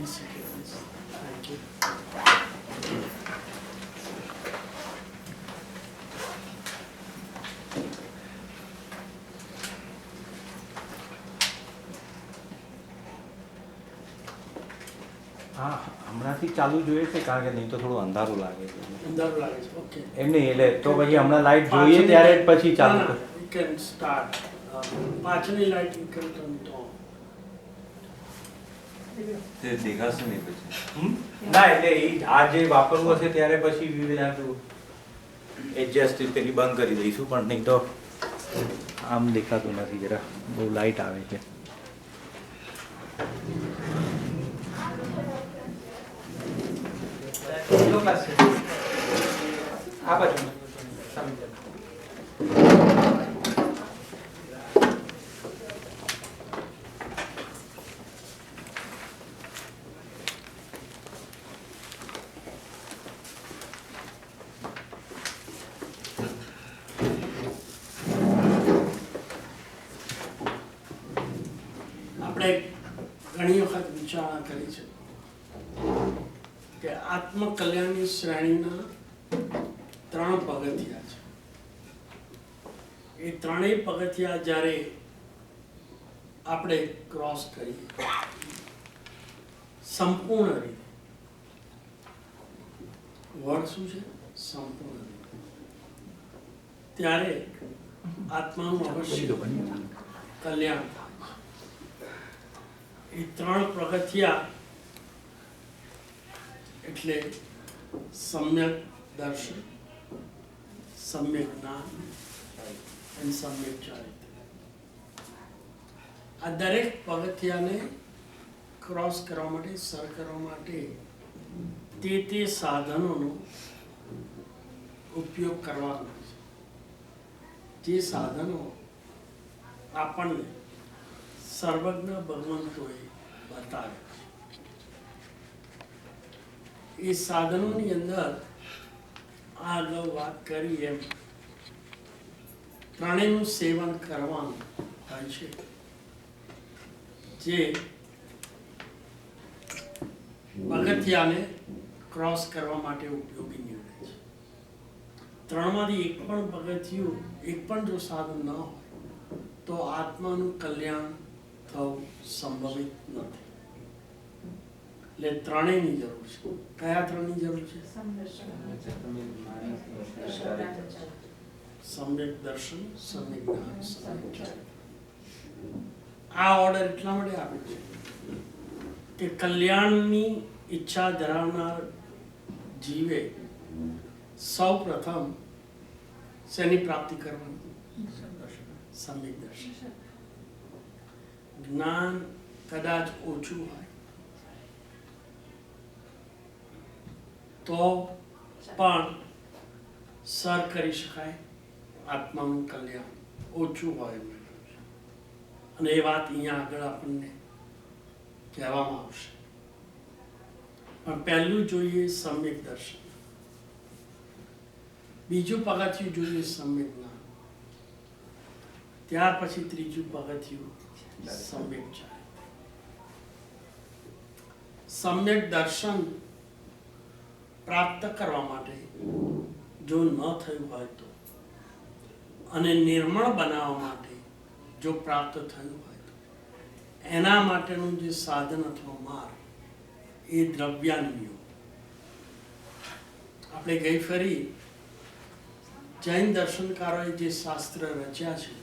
be seated, please. Thank you. હા હમણાંથી ચાલુ જોઈએ છે કારણ કે નહીં તો થોડું અંધારું લાગે છે અંધારું લાગે છે. ઓકે. એમ નહીં એટલે તો પછી હમણાં લાઈટ જોઈએ ત્યારે જ પછી ચાલુ ના, we can start. પાછળની light you can turn it on. તે દેખાશે નહીં પછી. ના એટલે આ જે વાપરવું હશે ત્યારે પછી we will have to adjust પેલી બંધ કરી દઈશું પણ નહીં તો આમ દેખાતું નથી જરા બહુ લાઈટ આવે છે આ બાજુ આપણે ઘણી વખત વિચારણા કરી છે કે આત્મકલ્યાણની શ્રેણીના 3 પગથિયા છે. એ ત્રણેય પગથિયા જ્યારે આપણે ક્રોસ કરીએ સંપૂર્ણ રીતે, વર્ડ શું છે? સંપૂર્ણ રીતે, ત્યારે આત્માનું અવશ્ય કલ્યાણ થાય. એ 3 પગથિયા એટલે સમ્યક દર્શન, સમ્યક જ્ઞાન અને સમ્યક ચારિત્ર. આ દરેક પગથિયાને ક્રોસ કરવા માટે, સર કરવા માટે તે સાધનોનો ઉપયોગ કરવાનો છે. જે સાધનો આપણને સર્વજ્ઞ ભગવંતોએ બતાવ્યા. એ સાધનોની અંદર આ અગાઉ વાત કરી એમ ત્રણેયનું સેવન કરવાનું હોય છે, જે પગથિયાને ક્રોસ કરવા માટે ઉપયોગી નીવડે છે. 3માંથી એક પણ પગથિયું, એક પણ જો સાધન ન હોય તો આત્માનું કલ્યાણ થવું સંભવિત નથી. એટલે ત્રણેયની જરૂર છે. કયા 3ની જરૂર છે? સમ્યક દર્શન, સમ્યક જ્ઞાન, સમ્યક ચારિત્ર. આ ઓર્ડર એટલા માટે આપે છે કે કલ્યાણની ઈચ્છા ધરાવનાર જીવે સૌ પ્રથમ શેની પ્રાપ્તિ કરવાની? સમ્યક દર્શન. જ્ઞાન કદાચ ઓછું હોય તો પણ સર કરી શકાય. આત્માનું કલ્યાણ ઓછું હોય અને એ વાત અહીંયા આગળ આપણને કહેવામાં આવશે. પણ પહેલું જોઈએ સમ્યક દર્શન, બીજું પગથિયું જોઈએ સમ્યક જ્ઞાન, ત્યાર પછી ત્રીજું પગથિયું સમ્યક ચારિત્ર. સમ્યક દર્શન પ્રાપ્ત કરવા માટે જો ન થયું હોય તો, અને નિર્મળ બનાવવા માટે જો પ્રાપ્ત થયું હોય તો, એના માટેનું જે સાધન અથવા માર્ગ એ દ્રવ્યાન્યો. આપણે ગઈ ફરી જૈન દર્શનકારોએ જે શાસ્ત્ર રચ્યા છે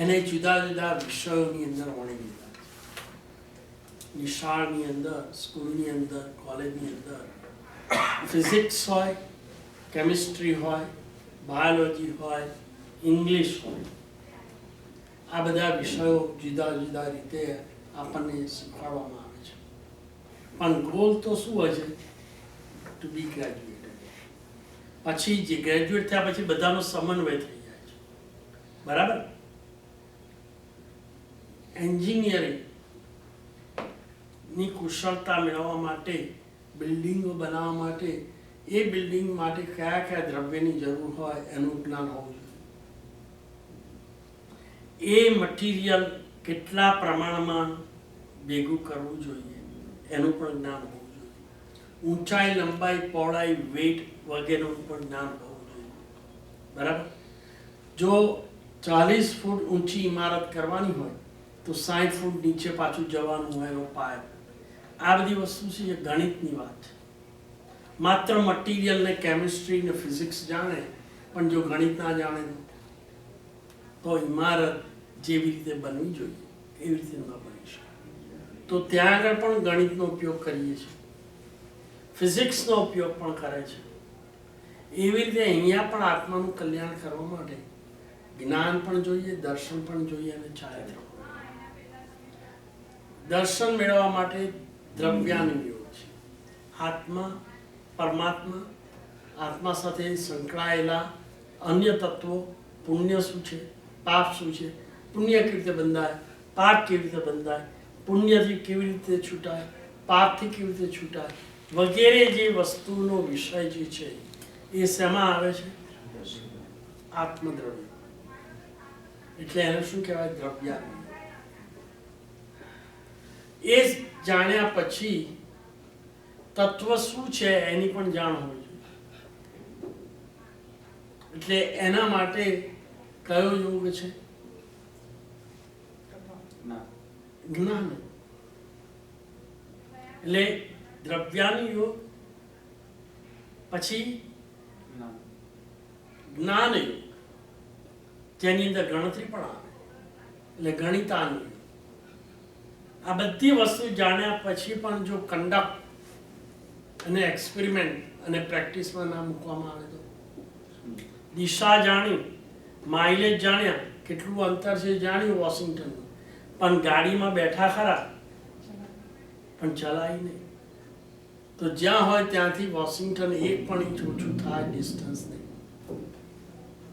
એને જુદા જુદા વિષયોની અંદર વણી લીધા. નિશાળની અંદર, સ્કૂલની અંદર, કોલેજની અંદર ફિઝિક્સ હોય, કેમિસ્ટ્રી હોય, બાયોલોજી હોય, ઇંગ્લિશ હોય, આ બધા વિષયો જુદા જુદા રીતે આપણને શીખવાડવામાં આવે છે. પણ ગોલ તો શું હોય છે? ટુ બી ગ્રેજ્યુએટેડ. પછી જે ગ્રેજ્યુએટ થયા પછી બધાનો સમન્વય થઈ જાય છે. બરાબર? એન્જિનિયરિંગ ની કુશળતા મેળવવા માટે, બિલ્ડિંગો બનાવવા માટે, એ બિલ્ડિંગ માટે કયા કયા દ્રવ્યની જરૂર હોય એનું જ્ઞાન હોવું જોઈએ. એ મટીરિયલ કેટલા પ્રમાણમાં ભેગું કરવું જોઈએ એનું પણ જ્ઞાન હોવું જોઈએ. ઊંચાઈ, લંબાઈ, પહોળાઈ, વેટ વગેરેનું પણ જ્ઞાન હોવું જોઈએ. બરાબર? જો 40 ફૂટ ઊંચી ઇમારત કરવાની હોય તો 60 ફૂટ નીચે પાછું જવાનું હોય એનો પાયો. આ બધી વસ્તુ છે એ ગણિતની વાત છે. માત્ર મટીરિયલ ને કેમિસ્ટ્રી ને ફિઝિક્સ જાણે પણ જો ગણિત ના જાણે તો ઇમારત જેવી રીતે બનવી જોઈએ એવી રીતે ન બની શકે. તો ત્યાં આગળ પણ ગણિતનો ઉપયોગ કરીએ છીએ, ફિઝિક્સનો ઉપયોગ પણ કરે છે. એવી રીતે અહીંયા પણ આત્માનું કલ્યાણ કરવા માટે જ્ઞાન પણ જોઈએ, દર્શન પણ જોઈએ અને ચારિત્ર. દર્શન મેળવવા માટે દ્રવ્યાનું યોગ છે. આત્મા, પરમાત્મા, આત્મા સાથે સંકળાયેલા અન્ય તત્વો, પુણ્ય શું છે, પાપ શું છે, પુણ્ય કેવી રીતે બંધાય, પાપ કેવી રીતે બંધાય, પુણ્યથી કેવી રીતે છૂટાય, પાપથી કેવી રીતે છૂટાય વગેરે જે વસ્તુનો વિષય જે છે એ શેમાં આવે છે? આત્મદ્રવ્ય. એટલે એને શું કહેવાય? દ્રવ્યાનું. એ જાણ્યા પછી તત્વ શું છે એની પણ જાણ હોવી જોઈએ. એટલે એના માટે કયો યોગ છે? જ્ઞાન. એટલે દ્રવ્યાનું યોગ, પછી જ્ઞાન યોગ, જેની અંદર ગણતરી પણ આવે, એટલે ગણિતાનું યોગ. આ બધી વસ્તુ જાણ્યા પછી પણ જો કન્ડક્ટ અને એક્સપેરિમેન્ટ અને પ્રેક્ટિસમાં ના મૂકવામાં આવે તો, દિશા જાણી, માઇલેજ જાણ્યા, કેટલું અંતર છે જાણ્યું વોશિંગ્ટનનું, પણ ગાડીમાં બેઠા ખરા પણ ચલાવી નહીં, તો જ્યાં હોય ત્યાંથી વોશિંગ્ટન 1 પણ ઇંચ ઓછું થાય ડિસ્ટન્સ નહીં.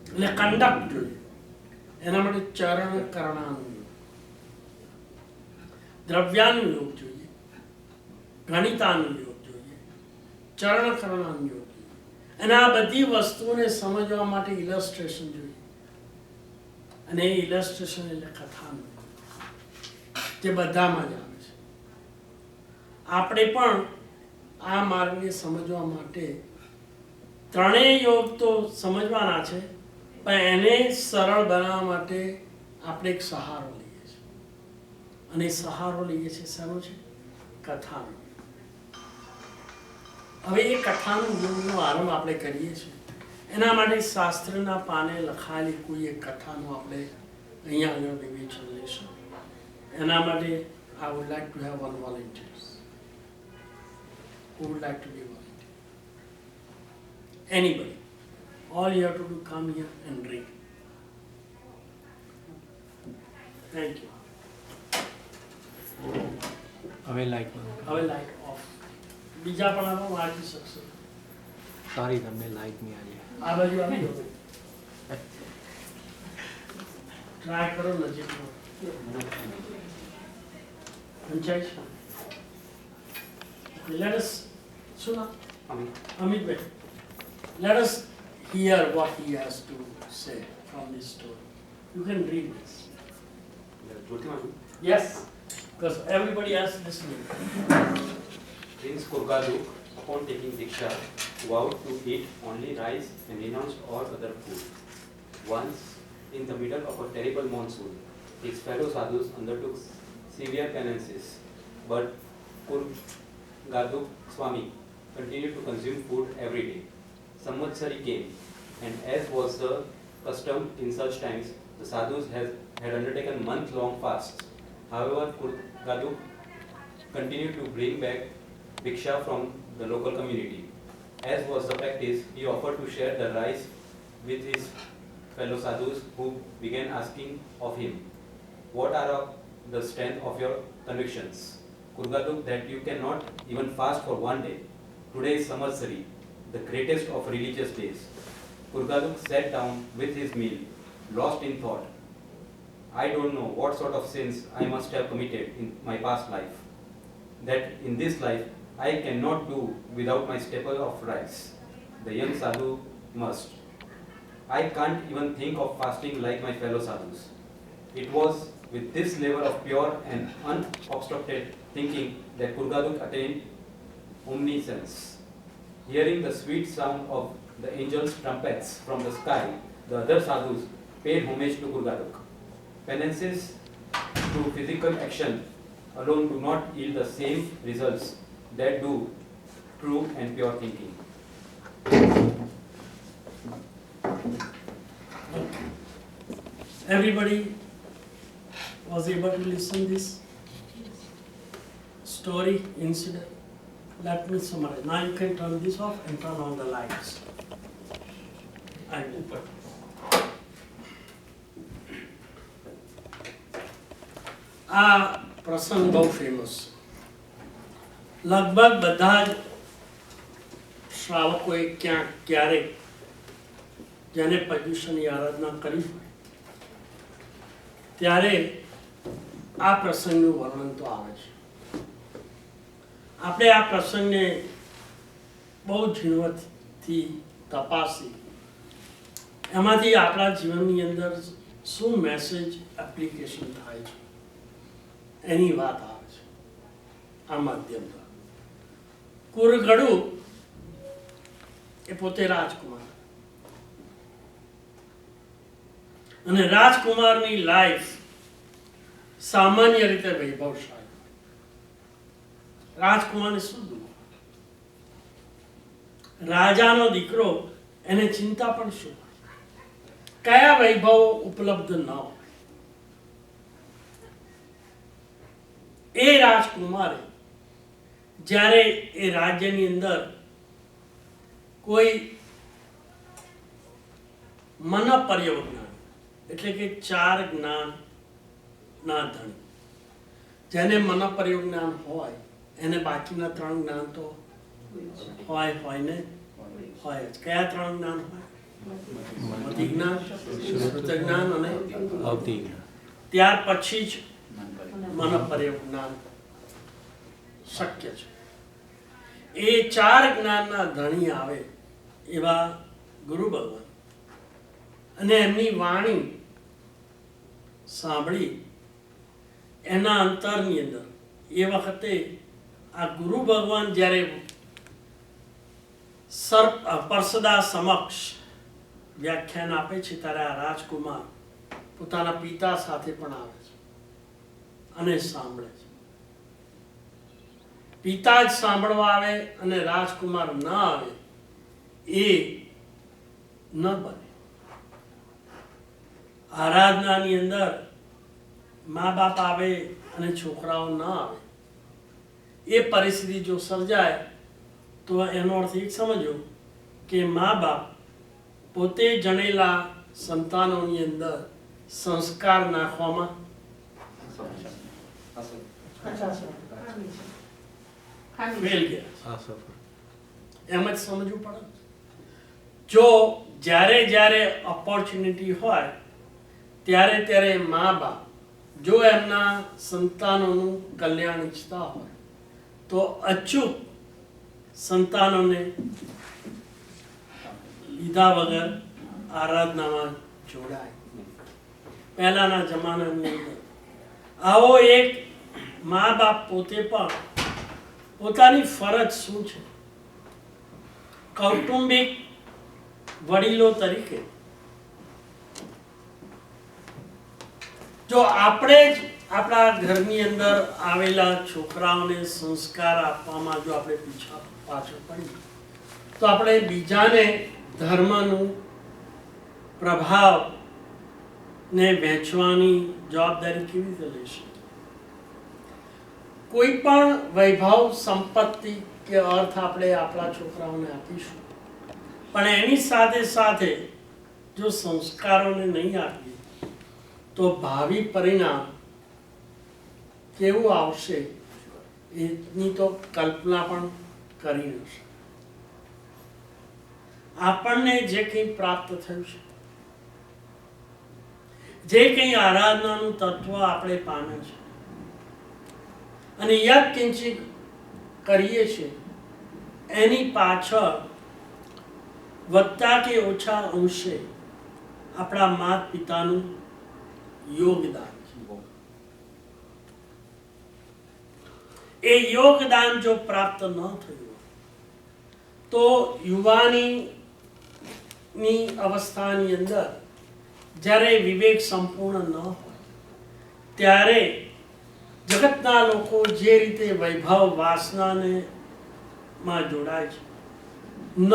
એટલે કન્ડક્ટ જોઈએ. એના માટે ચરણ કરણાનું યોગ, દ્રવ્યાનું યોગ જોઈએ, ગણિતાનું યોગ જોઈએ, ચરણ કરણાનું યોગ જોઈએ. અને આ બધી વસ્તુઓને સમજવા માટે ઇલસ્ટ્રેશન જોઈએ. અને એ ઇલસ્ટ્રેશન એટલે કથાનું, જે બધામાં જ આવે છે. આપણે પણ આ માર્ગને સમજવા માટે ત્રણેય યોગ તો સમજવાના છે, પણ એને સરળ બનાવવા માટે આપણે એક સહારો લઈએ છીએ. અને એ સહારો લઈએ છીએ શેનો છે? કથાનો. હવે એ કથાનું યોગનો આરંભ આપણે કરીએ છીએ. એના માટે શાસ્ત્રના પાને લખાયેલી કોઈ એક કથાનું આપણે અહીંયા આગળ વિવેચન લઈશું. એના માટે I would like to have one volunteer. Who would like to be volunteer? Anybody. All you have to do, come here and read. Thank you. હવે લાઈટ હવે લાઈટ ઓફ. બીજા પણ આમાં વાંચી શકશો. સારી તમને લાઈટ નહીં આવી. આ બાજુ આવી જાઓ. ટ્રાય કરો નજીકમાં. Panchayat. Let us, Suna, Amit bhai, let us hear what he has to say from this story. You can read this. Yes, because everybody else listening. Prince Kurgaduk, upon taking Diksha, vowed to eat only rice and renounced all other food. Once, in the middle of a terrible monsoon, his fellow sadhus undertook severe penances, but Kurgaduk Swami continued to consume food every day. Samvatsari came, and as was the custom in such times, the sadhus had undertaken month-long fasts. However, Kurgaduk continued to bring back Diksha from the local community. As was the practice, he offered to share the rice with his fellow sadhus, who began asking of him, "What are the strength of your convictions, Kurgaduk, that you cannot even fast for one day? Today is Samvatsari, the greatest of religious days." Kurgaduk sat down with his meal, lost in thought. "I don't know what sort of sins I must have committed in my past life, that in this life I cannot do without my staple of rice. The young sadhu must. I can't even think of fasting like my fellow sadhus." It was with this level of pure and unobstructed thinking that Kurgaduk attained omniscience. Hearing the sweet sound of the angels' trumpets from the sky, the other sadhus paid homage to Kurgaduk. Penances through physical action alone do not yield the same results that do true and pure thinking. Everybody was able to listen this story, incident. Let me summarize. Now you can turn this off and turn on the lights. I will put. આ પ્રસંગ બહુ famous છે. લગભગ બધા જ શ્રાવકોએ ક્યાંક ક્યારેક જેને પર્યુષણની આરાધના કરી હોય ત્યારે આ પ્રસંગનું વર્ણન તો આવે છે. આપણે આ પ્રસંગને બહુ ઝીણવટથી તપાસી એમાંથી આપણા જીવનની અંદર શું મેસેજ એપ્લિકેશન થાય છે એની વાત આવે છે આ માધ્યમ દ્વારા. કુરગડુ એ પોતે રાજકુમાર અને રાજકુમારની લાઈફ સામાન્ય રીતે વૈભવશાળી. રાજકુમારને શું દુઃખ? રાજાનો દીકરો એને ચિંતા પણ શું? કયા વૈભવ ઉપલબ્ધ ન હોય? એ રાજકુમારે જ્યારે એ રાજ્યની અંદર કોઈ મન પર્યવજ્ઞાન એટલે કે 4 જ્ઞાન ના ધણી, જેને મન પર્યવજ્ઞાન હોય એને બાકીના 3 જ્ઞાન તો હોય ને હોય જ. કયા 3 જ્ઞાન હોય? મતિ જ્ઞાન, શ્રુત જ્ઞાન અને અવધિ જ્ઞાન. ત્યાર પછી જ મન પર્યવજ્ઞાન શક્ય છે. એ 4 જ્ઞાનના ધણી આવે એવા ગુરુ ભગવાન અને એમની વાણી સાંભળી એના અંતરની અંદર એ વખતે આ ગુરુ ભગવાન જ્યારે પરસદા સમક્ષ વ્યાખ્યાન આપે છે ત્યારે આ રાજકુમાર પોતાના પિતા સાથે પણ આવે છે અને સાંભળે છે. પિતા જ સાંભળવા આવે અને રાજકુમાર ન આવે એ ન બને. આરાધનાની અંદર મા બાપ આવે અને છોકરાઓ ન આવે એ પરિસ્થિતિ જો સર્જાય તો એનો અર્થ એ સમજો કે મા બાપ પોતે જણેલા સંતાનોની અંદર સંસ્કાર નાખવામાં ફેલ ગયા. એમ જ સમજવું પડે. જો જ્યારે ઓપોર્ચ્યુનિટી હોય ત્યારે મા બાપ જો એમના સંતાનોનું કલ્યાણ ઈચ્છતા હોય તો અચૂક સંતાનોને લીધા વગર આરાધનામાં જોડાય. પહેલાના જમાનાની અંદર આવો એક મા બાપ પોતે પણ પોતાની ફરજ શું છે કૌટુંબિક વડીલો તરીકે જો આપણે જ આપણા ઘરની અંદર આવેલા છોકરાઓને સંસ્કાર આપવામાં જો આપણે પાછળ પડીએ તો આપણે બીજાને ધર્મનું પ્રભાવ ને વહેંચવાની જવાબદારી કેવી રીતે લઈશું? કોઈ પણ વૈભવ સંપત્તિ કે અર્થ આપણે આપણા છોકરાઓને આપીશું પણ એની સાથે સાથે જો સંસ્કારોને નહીં આપીએ તો ભાવિ પરિણામ કેવું આવશે એની તો કલ્પના પણ કરી ન શકે. આપણને જે કંઈ પ્રાપ્ત થયું છે, જે કંઈ આરાધનાનું તત્વ આપણે પામે છે અને યદ કિંચિત કરીએ છીએ એની પાછળ વધતા કે ઓછા અંશે આપણા માતા પિતાનું યોગદાન છે. એ યોગદાન જો પ્રાપ્ત ન થયું તો યુવાનીની અવસ્થાની અંદર જ્યારે વિવેક સંપૂર્ણ ન હોય ત્યારે જગતના લોકો જે રીતે વૈભવ વાસનાને માં જોડાય છે, ન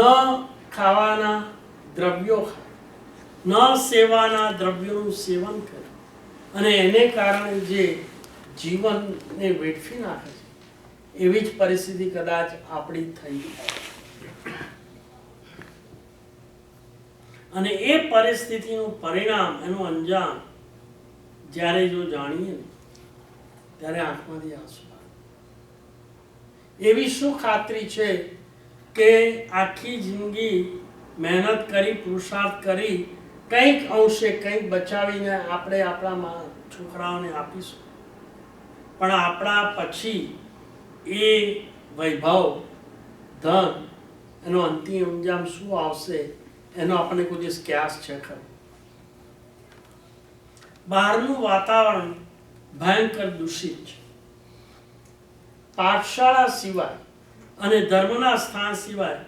ખાવાના દ્રવ્યો ખાય, ન સેવાના દ્રવ્યોનું સેવન કરે અને એને કારણે જે જીવનને વેઠવી નાખે છે, એવી જ પરિસ્થિતિ કદાચ આપણી થઈ હોય. અને એ પરિસ્થિતિનું પરિણામ, એનું અંજામ જ્યારે જો જાણીએ ને ત્યારે આંખમાંથી આંસુ આવે. એવી શું ખાતરી છે કે આખી જિંદગી મહેનત કરી, પુરુષાર્થ કરી, કંઈક અંશે કંઈક બચાવીને આપણે આપણા છોકરાઓને આપીશું, પણ આપણા પછી એ વૈભવ, ધન, એનો અંતિમ અંજામ શું આવશે એનો આપણને કોઈ દિવસ ક્યાસ છે ખરો? બહારનું વાતાવરણ ભયંકર દૂષિત છે. પાઠશાળા સિવાય અને ધર્મના સ્થાન સિવાય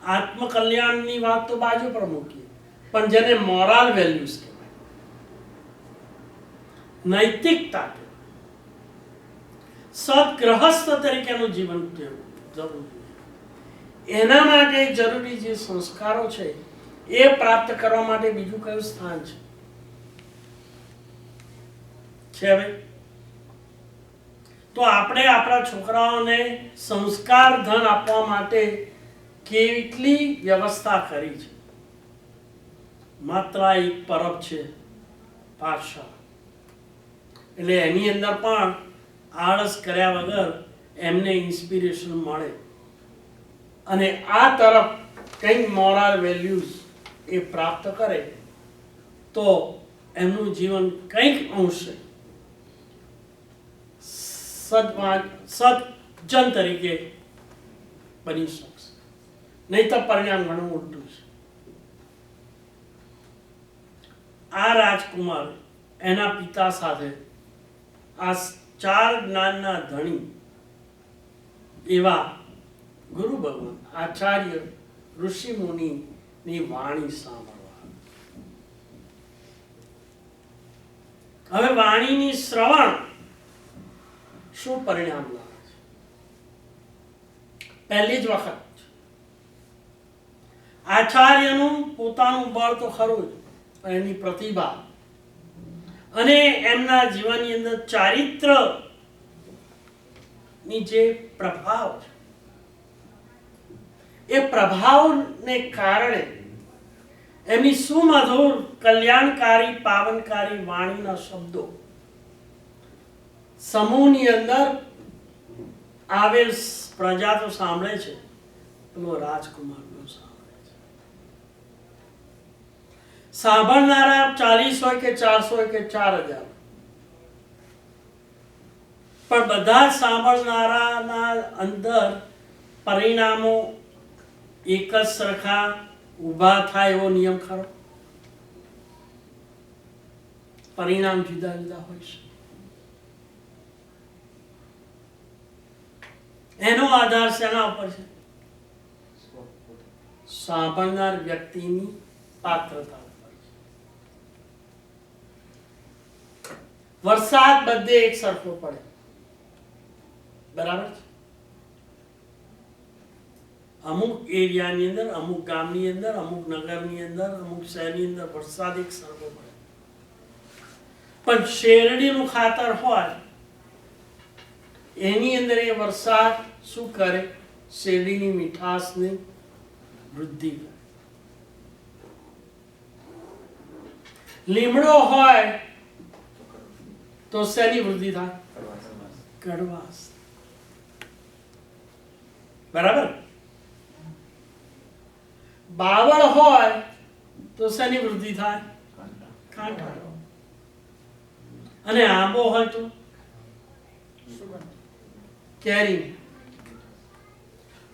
આત્મકલ્યાણની વાત તો બાજુ પર મૂકીએ, પણ જેને મોરલ વેલ્યુઝ કહેવાય, નૈતિકતા કહેવાય, સદગ્રહસ્થ તરીકેનું જીવન જરૂરી, એના માટે જરૂરી જે સંસ્કારો છે એ પ્રાપ્ત કરવા માટે બીજું કયું સ્થાન છે ભાઈ? તો આપણે આપણા છોકરાઓને સંસ્કાર ધન આપવા માટે કેટલી વ્યવસ્થા કરી છે. માત્ર એક પરબ છે પાઠશાળા, એટલે એની અંદર પણ આળસ કર્યા વગર એમને ઇન્સ્પિરેશન મળે અને આ તરફ કંઈક મોરલ વેલ્યુઝ એ પ્રાપ્ત કરે તો એમનું જીવન કંઈક અંશે સજ્જન તરીકે બની શકશે. નહીં તો પરિણામ ઘણું મોટું છે. આ રાજકુમાર એના પિતા સાથે આ 4 જ્ઞાનના ધણી એવા ગુરુ ભગવાન આચાર્ય ઋષિ મુનિની વાણી સાંભળવા. હવે વાણીની શ્રવણ શું પરિણામ લાવે છે? પહેલી જ વખત આચાર્યનું પોતાનું બળ તો ખરું જ, પણ એની પ્રતિભા અને એમના જીવનની અંદર ચારિત્ર ની જે પ્રભાવ છે, એ પ્રભાવને કારણે એમની સુમધુર કલ્યાણકારી પાવનકારી વાણીના શબ્દો સમૂહની અંદર આવેલ પ્રજા તો સાંભળે છે, પેલો રાજકુમાર સાંભળે છે. સાંભળનારા 40 હોય કે 400 હોય કે 4000, પણ બધા સાંભળનારાના અંદર પરિણામો એક જ સરખા ઊભા થાય એવો નિયમ ખરો? પરિણામ જુદા જુદા હોય છે. એનો આધાર શેના ઉપર છે? સાંભળનાર વ્યક્તિની પાત્રતા ઉપર છે. વરસાદ બધે એક સરખો પડે, બરાબર છે? અમુક એરિયાની અંદર, અમુક ગામની અંદર, અમુક નગરની અંદર, અમુક શહેરની અંદર વરસાદ એક સરખો પડે, પણ શેરડીનું ખાતર હોય એની અંદર એ વરસાદ શું કરે? શેરડીની મીઠાશની વૃદ્ધિ કરે. લીમડો હોય તો શેની વૃદ્ધિ થાય? કડવાશ. બરાબર? બાવળ હોય તો શેની વૃદ્ધિ થાય? કાંઠા. અને આંબો હોય તો કેરી.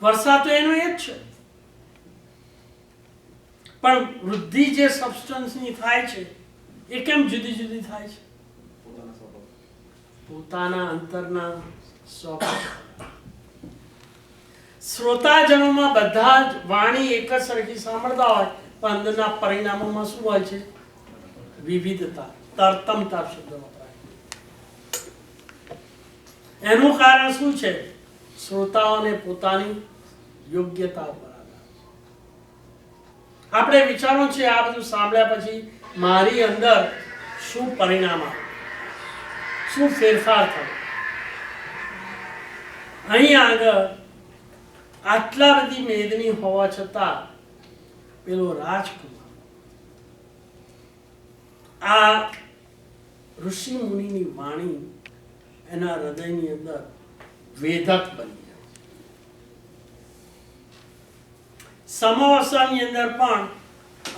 વરસાદ તો એનો એ જ છે, પણ વૃદ્ધિ જે સબસ્ટન્સની થાય છે એ કેમ જુદી જુદી થાય છે? પોતાના અંતરના શ્રોતાજનોમાં બધા જ વાણી એક જ સરખી સાંભળતા હોય પણ અંદરના પરિણામોમાં શું હોય છે? વિવિધતા, તરતમતા શબ્દ વપરાય. એનું કારણ શું છે? શ્રોતાઓને પોતાની યોગ્યતા ઉપર આધાર. આપણે વિચારવું છે આ બધું સાંભળ્યા પછી મારી અંદર શું પરિણામ આવે, શું ફેરફાર થાય. અહીં આગળ આટલા બધી મેદની હોવા છતાં પેલો રાજકુમાર આ ઋષિ મુનિની વાણી એના હૃદયની અંદર વેધક બની જાય. સમોસાની અંદર પણ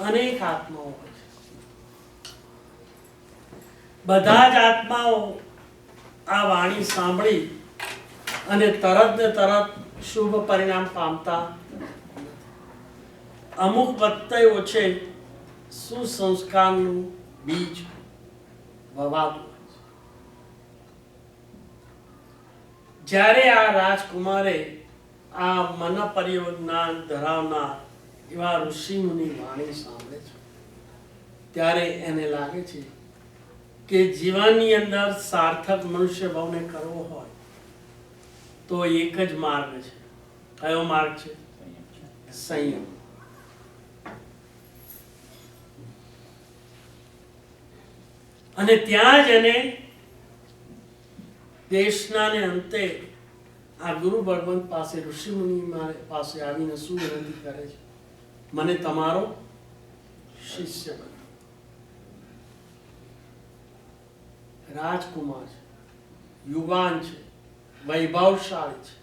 અનેક આત્માઓ હોય છે. બધા જ આત્માઓ આ વાણી સાંભળી અને તરત ને તરત શુભ પરિણામ પામતા નથી. અમુક વખતે છે સુસંસ્કારનું બીજ વવાતું હોય છે. જ્યારે આ રાજકુમારે આ મન પરિયોજના ધરાવનાર એવા ઋષિ મુનિ વાણી સાંભળે છે ત્યારે એને લાગે છે કે જીવનની અંદર સાર્થક મનુષ્ય ભાવને કરવો હોય તો એક જ માર્ગ છે. કયો માર્ગ છે? સંયમ. અને ત્યાં જ એને દેશના ને અંતે આ ગુરુ ભગવંત પાસે ઋષિ મુનિ પાસે આવીને શું વિનંતી કરે છે? મને તમારો શિષ્ય બનો. રાજકુમાર છે, યુવાન છે, વૈભવશાળી છે,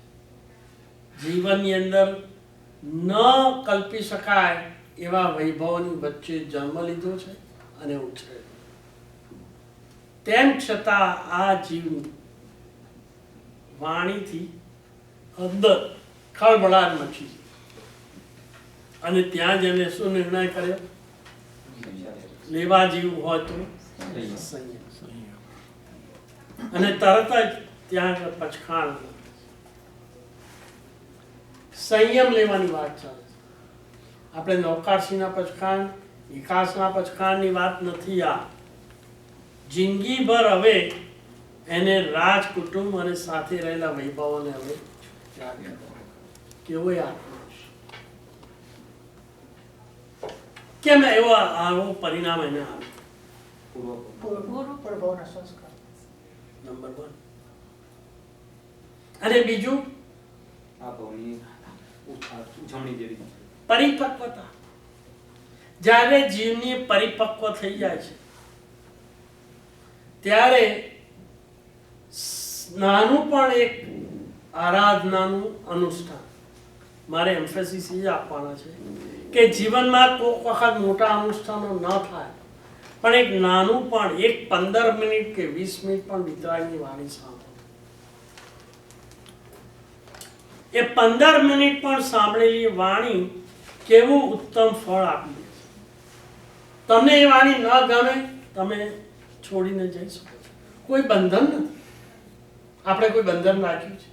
જીવનની અંદર ન કલ્પી શકાય એવા વૈભવની વચ્ચે જન્મ લીધો છે અને ઉછરેલો. તેમ છતાં આ જીવની વાણીથી અંદર ખળભળાટ મચી અને ત્યાં જઈને શું નિર્ણય કર્યો? લેવા જેવું હોય તો સંયમ. અને તરત જ ત્યાં પચખાણ, સંયમ લેવાની વાત ચાલે છે. આપણે નૌકારસીના પચખાણ, વિકાસના પચખાણની વાત નથી. આ જિંદગીભર હવે એને રાજ કુટુંબ અને સાથે રહેલા વૈભવોને હવે યાદ કરવો. કેવો આત્મા છે, કેમ એવો આવો પરિણામ એને આવે? પૂર્વના સંસ્કાર. નંબર 1. અને બીજું આ ભાવની ઉજવણી જેવી પરિપક્વતા. જ્યારે જીવની પરિપક્વ થઈ જાય છે ત્યારે નાનું પણ એક આરાધનાનું અનુષ્ઠાન, મારે એમ્ફેસિસ એ આપવાના છે કે જીવનમાં કોઈક વખત મોટા અનુષ્ઠાનો ન થાય પણ એક નાનું પણ એક 15 મિનિટ કે 20 મિનિટ પણ વિતરાગની વાણી સાંભળો. એ 15 મિનિટ પણ સાંભળેલી વાણી કેવું ઉત્તમ ફળ આપી દે છે. તમને એ વાણી ન ગમે તમે છોડીને જઈ શકો છો. કોઈ બંધન નથી. આપણે કોઈ બંધન રાખ્યું છે?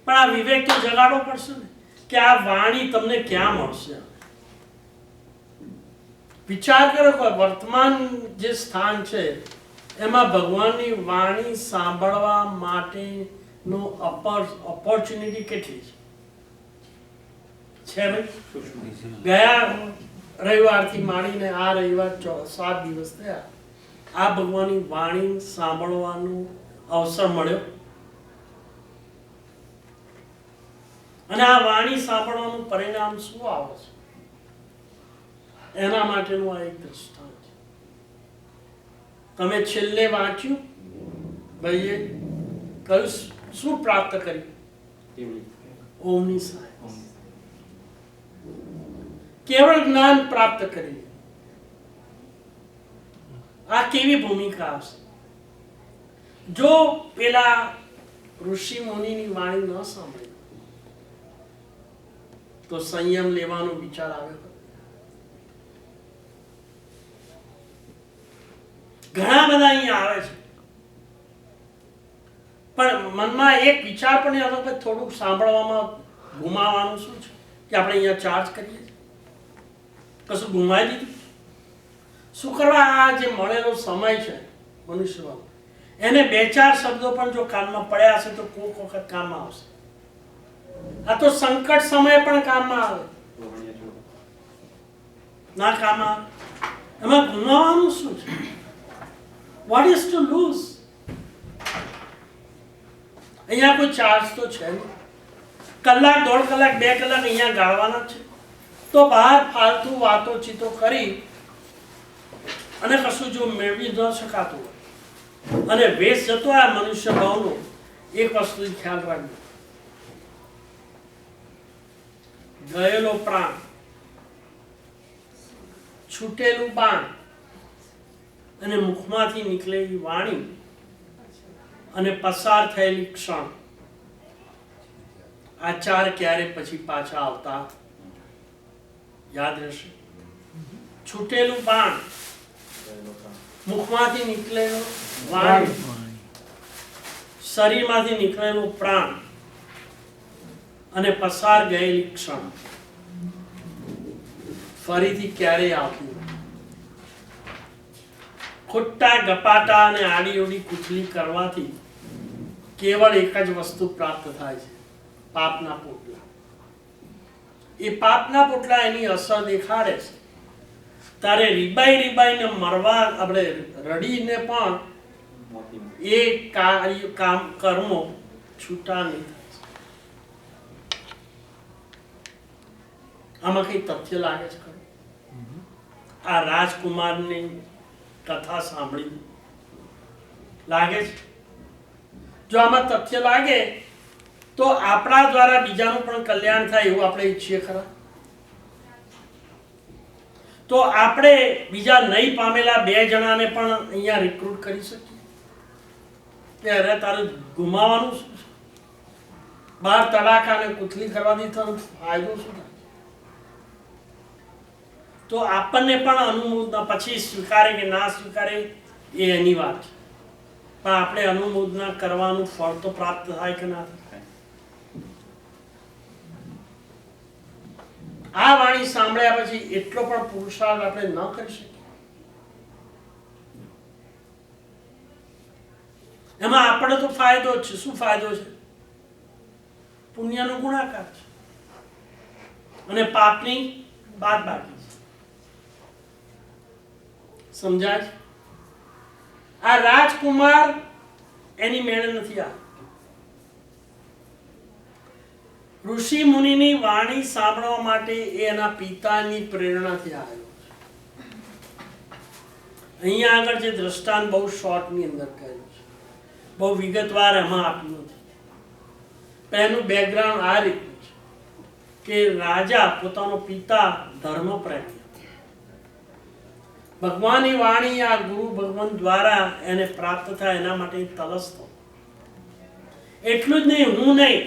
પણ આ વિવેક તો જગાડવો પડશે ને કે આ વાણી તમને ક્યાં મળશે. વિચાર કરો કે વર્તમાન જે સ્થાન છે એમાં ભગવાનની વાણી સાંભળવા માટેનો ઓપોર્ચ્યુનિટી કેટલી છે ભાઈ? ગયા રવિવારથી માંડીને આ રવિવાર 7 દિવસ થયા. આ ભગવાનની વાણી સાંભળવાનો અવસર મળ્યો અને આ વાણી સાંભળવાનું પરિણામ શું આવે છે એના માટેનું આ એક દ્રષ્ટાંત છે. તમે છેલ્લે વાંચ્યું ભાઈએ કયું શું પ્રાપ્ત કર્યું? ઓમની સહાય. કેવળ જ્ઞાન પ્રાપ્ત કરી. આ કેવી ભૂમિકા આવશે? જો પેલા ઋષિ મુનિની વાણી ન સાંભળી તો સંયમ લેવાનો વિચાર આવ્યો. ઘણા બધા અહીંયા આવે છે પણ મનમાં એક વિચાર પણ હતો કે થોડુંક સાંભળવામાં ગુમાવવાનું શું છે કે આપણે અહીંયા ચાર્જ કરીએ છીએ, કશું ગુમાવી દીધું. શું કરવા આ જે મળેલો સમય છે મનુષ્યમાં, એને 2-4 શબ્દો પણ જો કાનમાં પડ્યા હશે તો કોઈક વખત કામમાં આવશે. આ તો સંકટ સમયે પણ કામમાં આવે, ના કામ આવે. એમાં ગુમાવવાનું શું છે? What is to lose? અહીંયા કોઈ ચાર્જ તો છે નહીં. કલાક, 1.5 કલાક, 2 કલાક અહીંયા ગાળવાના છે, તો બહાર ફાલતુ વાતો ચીતો કરી અને કશું જો મેળવી ન શકાતું હોય અને વેસ્ટ જતો આ મનુષ્ય ભાવનો, એક વસ્તુ ખ્યાલ રાખજો, ગયેલો પ્રાણ, છૂટેલું બાણ અને મુખમાંથી નીકળેલી વાણી અને પસાર થયેલી ક્ષણ, આ 4 ક્યારે પછી પાછા આવતા યાદ રહેશે. છૂટેલું બાણ, મુખમાંથી નીકળેલો વાણી, શરીરમાંથી નીકળેલો પ્રાણ અને પસાર ગયેલી ક્ષણ ફરીથી ક્યારેય આવતી નથી. ખોટા ગપાટા અને આડીઓડી કુથલી કરવાથી કેવળ એક જ વસ્તુ પ્રાપ્ત થાય છે, પાપના પોટલા. એ પાપના પોટલા એની અસર દેખાડે છે. તારે રીબાઈને મરવા, આપણે રડીને પણ એ કામ કર્મો છૂટા નહીં થાય. આમાં કઈ તથ્ય લાગે છે ખરું? આ રાજકુમારની કથા સાંભળી લાગે છે? જો આમાં તથ્ય લાગે તો આપણા દ્વારા બીજાનું પણ કલ્યાણ થાય એવું આપણે ઈચ્છીએ ખરા? તો આપણે બીજા નહીં પામેલા 2 જણાને પણ અહીંયા રિક્રુટ કરી શકીએ કે અરે તારે ગુમાવાનું શું છે? બહાર તડાકાને કુથલી કરવાથી તો ફાયદો શું થાય? તો આપણને પણ અનુમોદના, પછી સ્વીકારે કે ના સ્વીકારે એ એની વાત છે, પણ આપણે અનુમોદના કરવાનું ફળ તો પ્રાપ્ત થાય કે ના થાય? આ વાણી સાંભળ્યા પછી એટલો પણ પુરુષાર્થ આપણે ન કરી શકીએ? એમાં આપણે તો ફાયદો જ છે. શું ફાયદો છે? પુણ્યનો ગુણાકાર છે અને પાપની બાદબાકી. સમજાય છે? આ રાજકુમાર એની મેળે નથી આ. ઋષિ મુનિની વાણી સાંભળવા માટે એના પિતાની પ્રેરણાથી આવ્યો છે. અહીંયા આગળ જે દ્રષ્ટાંત બહુ શોર્ટની અંદર કહ્યું છે, બહુ વિગતવાર એમાં આપ્યું નથી. એનું બેકગ્રાઉન્ડ આ રીતનું છે કે રાજા પોતાનો પિતા ધર્મ પ્રેમી, ભગવાનની વાણી આ ગુરુ ભગવાન દ્વારા એને પ્રાપ્ત થાય એના માટે તલસતો. એટલું જ નહીં, હું નહીં,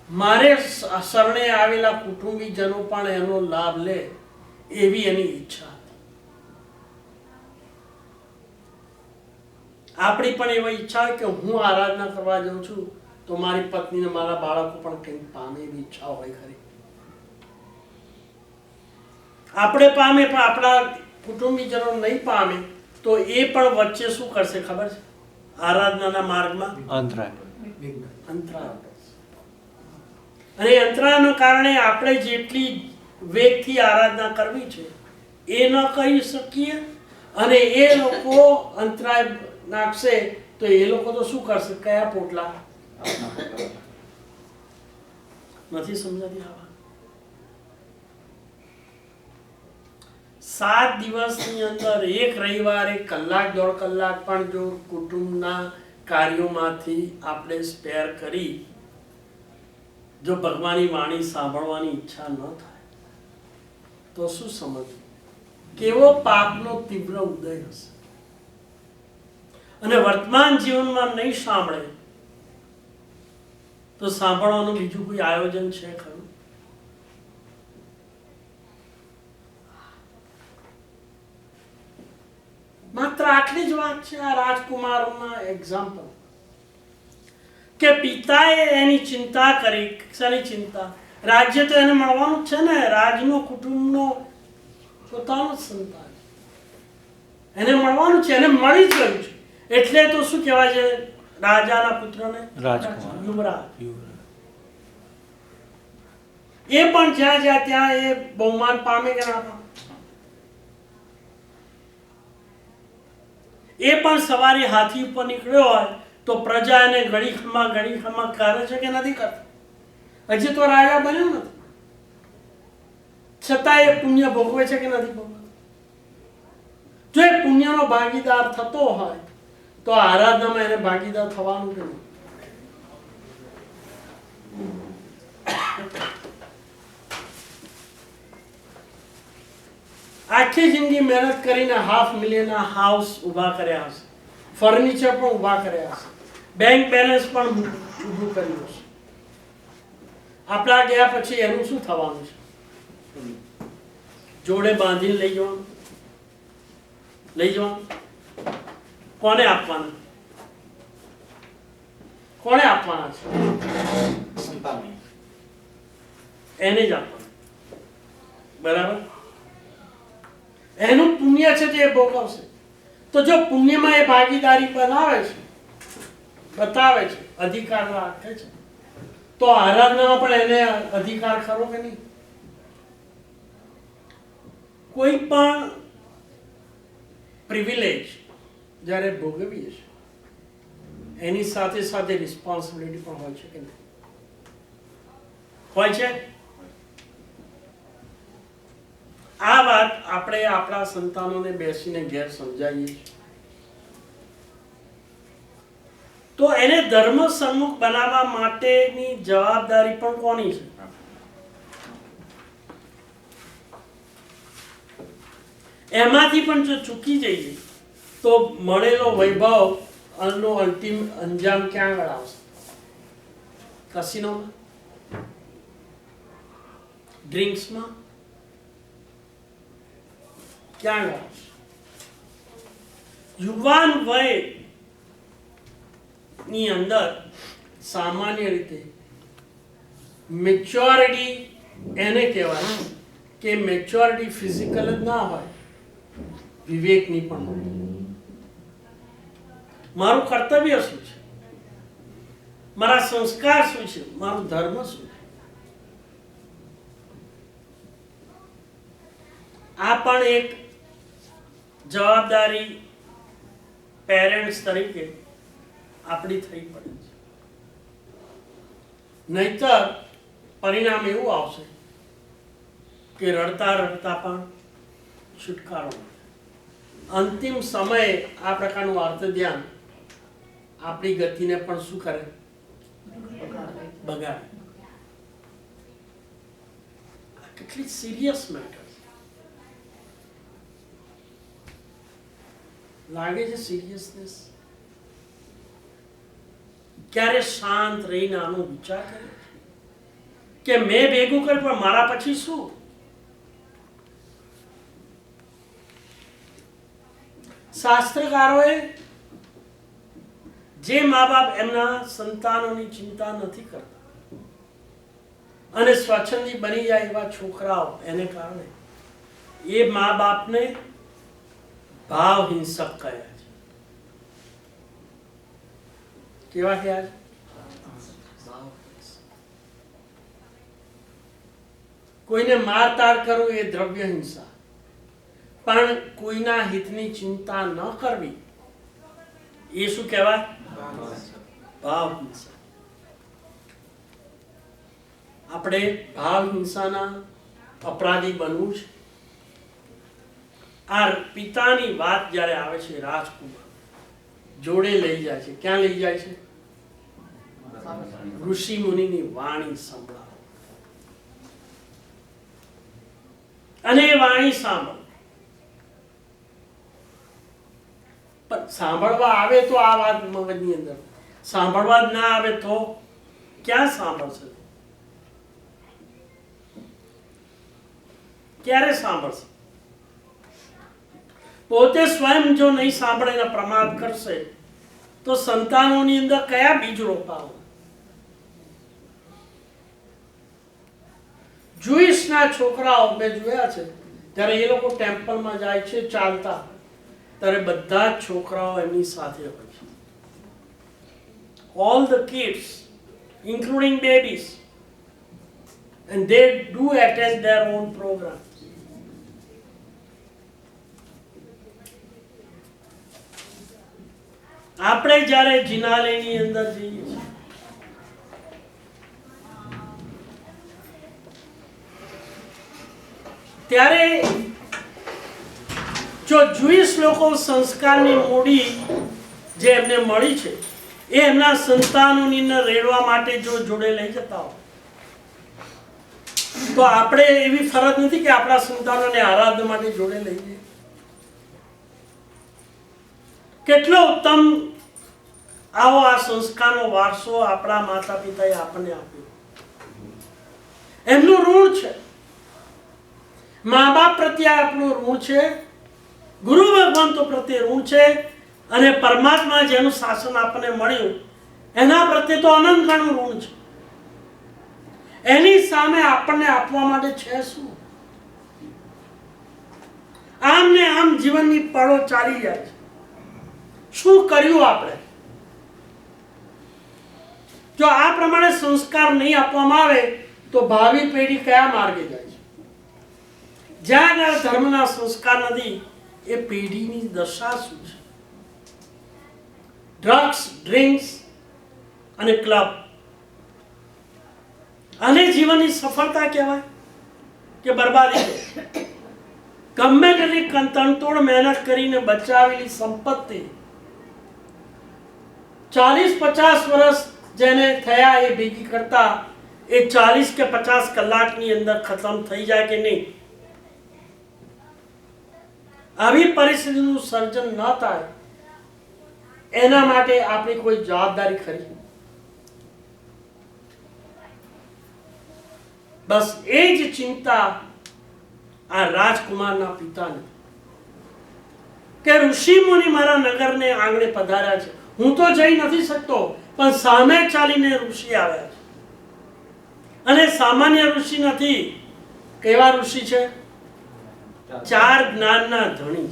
મારે શરણે આવેલા કુટુંબીજનો પણ એનો લાભ લે એવી એની ઈચ્છા હતી. આપણી પણ એવી ઈચ્છા હોય કે હું આરાધના કરવા જાઉં છું તો મારી પત્ની ને મારા બાળકો પણ કંઈક પામે એવી ઈચ્છા હોય ખરી? આપણે પામે પણ આપણા કુટુંબીજનો નહીં પામે તો એ પણ વચ્ચે શું કરશે ખબર છે? આરાધનાના માર્ગમાં અંતરાય. અને અંતરાયના કારણે આપણે જેટલી વેગથી આરાધના કરવી છે એ ન કરી શકીએ અને એ લોકો અંતરાય નાખશે તો એ લોકો તો શું કરશે? કયા પોટલા? નથી સમજાતી આ વાત? 7 દિવસની અંદર એક રવિવારે 1-1.5 કલાક પણ જો કુટુંબના કાર્યોમાંથી આપણે સ્પેર કરી જો ભગવાનની વાણી સાંભળવાની ઈચ્છા ન થાય તો શું સમજવું? કેવો પાપનો તીવ્ર ઉદય હશે. અને વર્તમાન જીવનમાં નહીં સાંભળે તો સાંભળવાનું બીજું કોઈ આયોજન છે ખરું? માત્ર આટલી જ વાત છે આ રાજકુમારોના એક્ઝામ્પલ. કે પિતાએ એની ચિંતા કરી. શાની ચિંતા? રાજ્ય તો એને મળવાનું જ છે ને, રાજનો કુટુંબનો પોતાનો જ સંતાન, એને મળવાનું છે, એને મળી જ ગયું છે. એટલે તો શું કહેવાય છે રાજાના પુત્રને? રાજકુમાર. યુવરાજ. યુવરાજ. એ પણ જ્યાં જ્યાં ત્યાં એ બહુમાન પામે કે ના પામે? એ પણ સવારે હાથી ઉપર નીકળ્યો હોય તો પ્રજા એને ઘડી ખમા કરે છે કે નથી કરતી? હજી તો રાજા બન્યો નથી, છતાં એ પુણ્ય ભોગવે છે કે નથી ભોગવતો? જો એ પુણ્યનો ભાગીદાર થતો હોય તો આરાધનામાં એને ભાગીદાર થવાનું કે નહીં? આખી જિંદગી મહેનત કરીને $500,000 ના હાઉસ ઊભા કર્યા હશે, ફર્નિચર પણ ઊભા કર્યા હશે, બેંક બેલેન્સ પણ ઊભું કર્યું હશે. આપણા ગયા પછી એનું શું થવાનું છે? જોડે બાંધીને લઈ જવાનું? કોને આપવાના? કોને આપવાના છે? એને જ આપવાના. બરાબર? એનું પુણ્ય છે જે એ ભોગવશે. તો જો પુણ્યમાં એ ભાગીદારી બનાવે છે, બતાવે છે, અધિકાર રાખે છે, તો આરાધનામાં પણ એને અધિકાર ખરો કે નહીં? કોઈ પણ પ્રિવિલેજ જ્યારે ભોગવીએ છીએ એની સાથે સાથે રિસ્પોન્સિબિલિટી પણ હોય છે કે નહીં? હોય છે. આ વાત આપણે આપણા સંતાનોને બેસીને ઘેર સમજાવીએ છીએ તો એને ધર્મ સન્મુખ બનાવવા માટેની જવાબદારી પણ કોની છે? એમાંથી પણ જો ચૂકી જઈએ તો મળેલો વૈભવ નો અંતિમ અંજામ ક્યાં આગળ આવશે? કસિનોમાં? ડ્રિંક્સમાં? ક્યાં આગળ આવશે? યુવાન વય ની અંદર સામાન્ય રીતે મેચ્યોરિટી એને કહેવાય કે મેચ્યોરિટી ફિઝિકલ જ ના હોય, વિવેકની પણ હોય. મારું કર્તવ્ય શું છે? મારા સંસ્કાર શું છે? મારો ધર્મ શું છે? આ પણ એક જવાબદારી પેરેન્ટ્સ તરીકે આપણી થઈ પડે છે. નહીતર પરિણામ એવું આવશે કે રડતા રડતા પણ છુટકારો મળે. અંતિમ સમયે આ પ્રકારનું અર્થ ધ્યાન આપણી ગતિને પણ શું કરે? બગાડે. આ કેટલી સિરિયસ મેટર લાગે છે? સિરિયસનેસ. ક્યારે શાંત રહીને આનો વિચાર કરે કે મેં ભેગું કર્યું પણ મારા પછી શું? શાસ્ત્રકારોએ જે મા બાપ એમના સંતાનોની ચિંતા નથી કરતા અને સ્વચ્છંદી બની જાય એવા છોકરાઓ એને કારણે એ મા બાપને ભાવ હિંસક કહ્યા છે. કેવા કહ્યા છે? કોઈને મારતાડ કરવું એ દ્રવ્ય હિંસા, પણ કોઈના હિતની ચિંતા ન કરવી એ શું કહેવાય? ભાવ હિંસા. આપણે ભાવ હિંસાના અપરાધી બનવું છે. આ પિતાની વાત જ્યારે આવે છે, રાજકુમાર જોડે લઈ જાય છે. ક્યાં લઈ જાય છે? ઋષિ મુનિની વાણી સંભળાવો અને એ વાણી સાંભળો. પણ સાંભળવા આવે તો આ વાત મગજની અંદર, સાંભળવા જ ના આવે તો ક્યાં સાંભળશે? ક્યારે સાંભળશે? પોતે સ્વયં જો નહીં સાંભળે ને પ્રમાદ કરશે તો સંતાનોની અંદર કયા બીજ રોપાવો? જુઈશના છોકરાઓ મેં જોયા છે, ત્યારે એ લોકો ટેમ્પલમાં જાય છે ચાલતા, ત્યારે બધા જ છોકરાઓ એમની સાથે હોય છે. All the kids, including babies, and they do attend their own programs. આપણે જ્યારે જિનાલયની અંદર જઈએ છીએ, ત્યારે જો જુઈશ લોકો સંસ્કારની મૂડી જે એમને મળી છે એ એમના સંતાનોની અંદર રેડવા માટે જો જોડે લઈ જતા હોય, તો આપણે એવી ફરજ નથી કે આપણા સંતાનોને આરાધના માટે જોડે લઈ જઈએ. કેટલો ઉત્તમ આવો આ સંસ્કારનો વારસો આપણા માતા પિતાએ આપણને આપ્યો. એમનું ઋણ છે, મા બાપ પ્રત્યે આપણું ઋણ છે, ગુરુ ભગવંતો પ્રત્યે ઋણ છે, અને પરમાત્મા જેનું શાસન આપણને મળ્યું એના પ્રત્યે તો અનંત ગણું ઋણ છે. એની સામે આપણને આપવા માટે છે શું? આમ ને આમ જીવનની પળો ચાલી જાય છે. શું કર્યું આપણે? જો આ પ્રમાણે સંસ્કાર નહીં આપવામાં આવે તો ભાવિ પેઢી કયા માર્ગે જાય છે? જ્યાં આગળ ધર્મના સંસ્કાર નથી એ પેઢીની દશા શું છે? ડ્રગ્સ, ડ્રિંક્સ અને ક્લબ, આને જીવનની સફળતા કહેવાય કે બરબાદી છે? ગમે તેટલી તનતોડ મહેનત કરીને બચાવેલી સંપત્તિ 40-50 વર્ષ જેને થયા એ ભેગી કરતા એ 40 કે 50 કલાકની અંદર ખતમ થઈ જાય કે નહીં? આવી પરિસ્થિતિનું સર્જન ન થાય એના માટે આપણી કોઈ જવાબદારી ખરી? બસ એ જ ચિંતા આ રાજકુમારના પિતાને, કે ઋષિ મુનિ મારા નગરને આંગણે પધાર્યા છે, હું તો જઈ નથી શકતો, પણ સામે ચાલીને ઋષિ આવ્યા છે. અને સામાન્ય ઋષિ નથી. કેવા ઋષિ છે? 4 જ્ઞાનના ધણી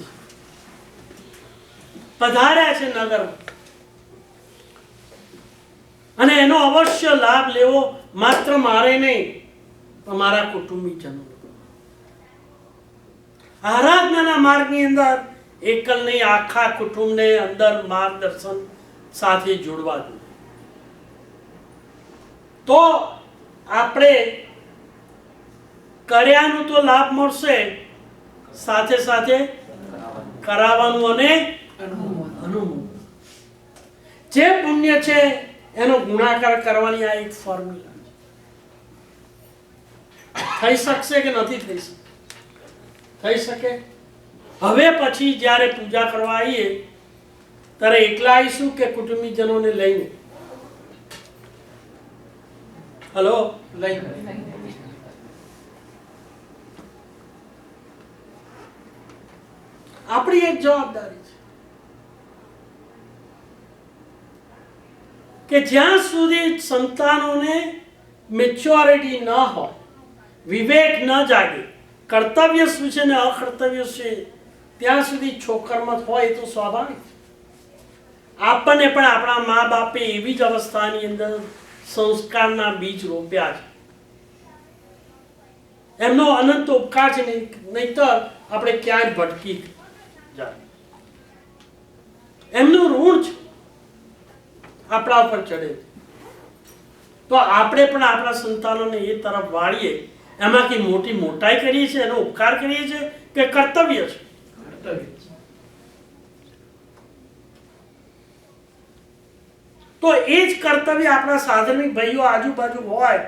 પધાર્યા છે નગરમાં, અને એનો અવશ્ય લાભ લેવો માત્ર મારે નહીં પણ મારા કુટુંબીજનો. આરાધનાના માર્ગની અંદર એકલ નહીં આખા કુટુંબને અંદર માર્ગદર્શન સાથે જોડવા જોઈએ. તો આપણે કર્યાનું તો લાભ મળશે, સાથે સાથે કરાવવાનું અને અનુભવ. જે પુણ્ય છે એનો ગુણાકાર કરવાની આ એક ફોર્મ્યુલા છે. થઈ શકશે કે નથી થઈ શકે? થઈ શકે. હવે પછી જ્યારે પૂજા કરવા આવીએ ત્યારે એકલા આવીશું કે કુટુંબીજનોને લઈને? હલો, લઈને. આપણી એક જવાબદારી છે કે જ્યાં સુધી સંતાનોને મેચ્યોરિટી ન હોય, વિવેક ન જાગે, કર્તવ્ય શું છે ને અકર્તવ્ય છે, ત્યાં સુધી છોકરમત હોય એ તો સ્વાભાવિક. આપણને પણ આપણા મા બાપે એવી જ અવસ્થાની અંદર સંસ્કારના બીજ રોપ્યા છે. એમનો અનંત ઉપકાર છે, નહીતર આપણે ક્યાંય ભટકી જાય. એમનું ઋણ છે આપણા ઉપર ચડે. તો આપણે પણ આપણા સંતાનોને એ તરફ વાળીએ. એમાંથી મોટી મોટાઈ કરીએ છીએ, એનો ઉપકાર કરીએ છીએ કે કર્તવ્ય છે? તો એ જ કર્તવ્ય આપણા સાધર્મિક ભાઈઓ આજુબાજુ હોય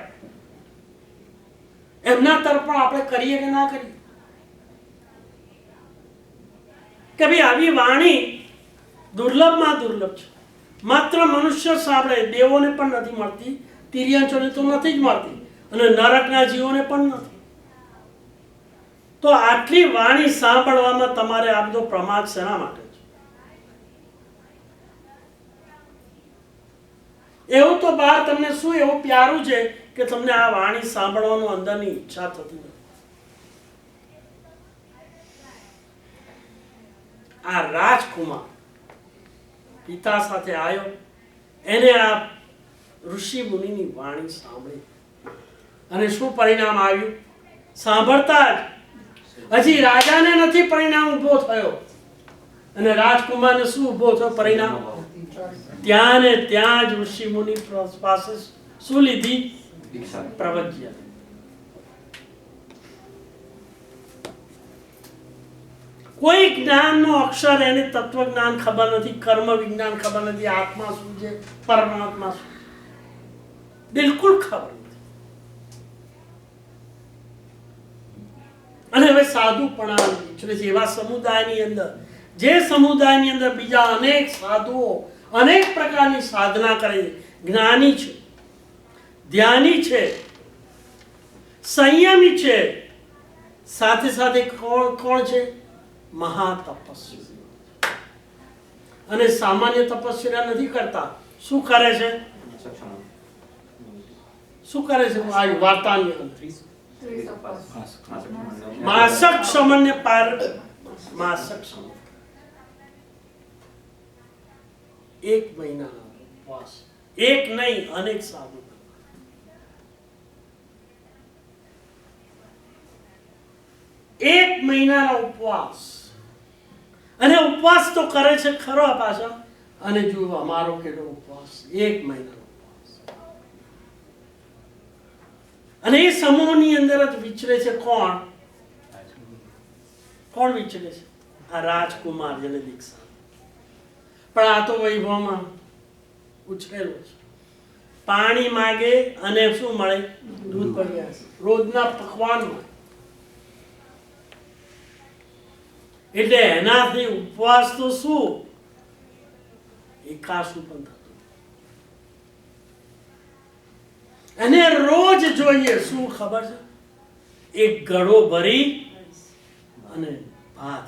એમના તરફ પણ આપણે કરીએ કે ના કરીએ? કે ભાઈ આવી વાણી દુર્લભમાં દુર્લભ છે. માત્ર મનુષ્ય સાંભળે, દેવોને પણ નથી મળતી, તિર્યંચોને તો નથી જ મળતી, અને નરકના જીવોને પણ નથી. તો આટલી વાણી સાંભળવામાં તમારે આ બધો પ્રમાદ શેના માટે છે? એવું તો બહાર તમને શું એવું પ્યારું છે કે તમને આ વાણી સાંભળવાનો અંદરની ઈચ્છા થતી નથી. આ રાજકુમાર પિતા સાથે આવ્યો, એને આ ઋષિ મુનિની વાણી સાંભળી અને શું પરિણામ આવ્યું? સાંભળતા જ હજી રાજાને નથી પરિણામ ઊભો થયો અને રાજકુમારને શું ઊભો થયો પરિણામ? ત્યાં ને ત્યાં જ ઋષિ મુનિ પાસે શું લીધી? દીક્ષા. પ્રવજ્ય. કોઈ જ્ઞાનનો અક્ષર, એને તત્વજ્ઞાન ખબર નથી, કર્મ વિજ્ઞાન ખબર નથી, આત્મા શું છે, પરમાત્મા શું છે, બિલકુલ ખબર નથી. અને હવે સાધુપણા ઈચ્છે છે એવા સમુદાયની અંદર, જે સમુદાયની અંદર બીજા અનેક સાધુઓ અનેક પ્રકારની સાધના કરે છે, જ્ઞાની છે, ધ્યાની છે, સંયમી છે, સાથે સાથે કોણ છે? મહાતપસ્વી. અને સામાન્ય તપસ્યા નથી કરતા. શું કરે છે? શું કરે છે? આ વાર્તાની અંદર માસક સમન્ય પાર, માસક સમય, 1 મહિનાનો ઉપવાસ. એક નહીં, અનેક સાધુ. 1 મહિનાનો ઉપવાસ. અને ઉપવાસ તો કરે છે ખરો પાછા. અને જુઓ અમારો કેટલો ઉપવાસ, 1 મહિનાનો ઉપવાસ. અને એ સમૂહની અંદર જ વિચરે છે કોણ? કોણ વિચરે છે? આ રાજકુમાર જેને દીક્ષા. પણ આ તો વૈભવમાં ઉછરેલો છે. પાણી માગે અને શું મળે? દૂધ પડી આવે. રોજના પકવાનમાં. એટલે એનાથી ઉપવાસ તો શું, એકાસું પણ થતું. અને રોજ જોઈએ શું ખબર છે? એક ગળો ભરી અને ભાત.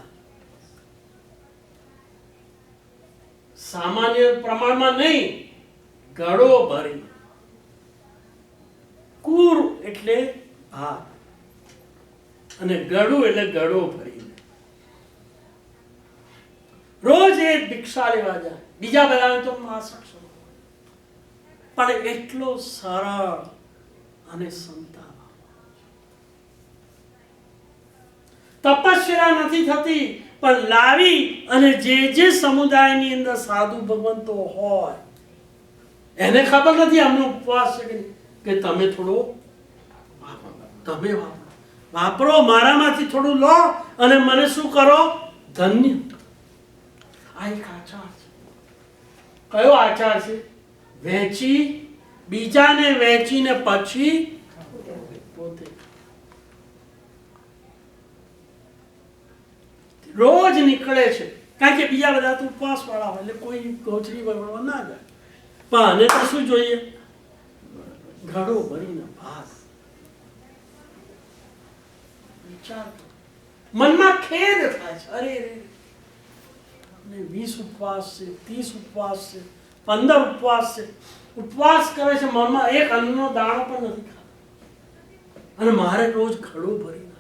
સામાન્ય પ્રમાણમાં નહીં, ગળો ભરી. કુર એટલે ભાત અને ગળું એટલે ગળો ભરી. રોજ એ ભિક્ષા લેવા જાય. બીજા બધાને તો માસક સમય, પણ એટલો સરળ અને સંતા. તપસ્યા નથી થતી, પણ લાવી અને જે સમુદાયની અંદર સાધુ ભગવંતો હોય એને ખબર નથી અમને ઉપવાસ છે કે તમે થોડો તમે વાપરો, મારામાંથી થોડું લો અને મને શું કરો? ધન્ય. આ એક આચાર છે. કયો આચાર છે? વહેંચી, બીજાને વહેંચીને પછી પોતે. રોજ નીકળે છે, કારણ કે બીજા બધા તો ઉપવાસ વાળા હોય એટલે કોઈ ગોચરી વગડવા ના જાય. પણ આને તો શું જોઈએ? ઘડો ભરીને ભાત. વિચાર, મનમાં ખેદ થાય છે. અરે 20 ઉપવાસ છે, 30 ઉપવાસ છે, 15 ઉપવાસ છે. ઉપવાસ કરે છે, મનમાં એક અન્નનો દાણો પણ નથી ખાતો. અને મારે રોજ ઘડો ભરીને,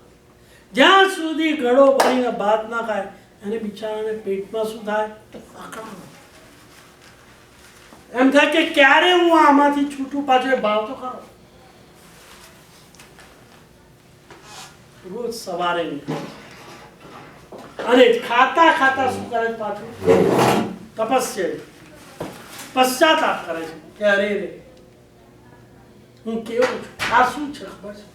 જ્યાં સુધી ઘડો ભરીને ભાત ના ખાય એને બિચારાને પેટમાં શું થાય? એમ થાય કે ક્યારે હું આમાંથી છૂટું. પાછો ભાવ તો ખરો. રોજ સવારે નીકળે અને ખાતા ખાતા શું કરે છે? પાછું તપસ્યા, પશ્ચાતાપ કરે છે કે અરે રે હું કેવો છું. આ શું છે ખબર છે?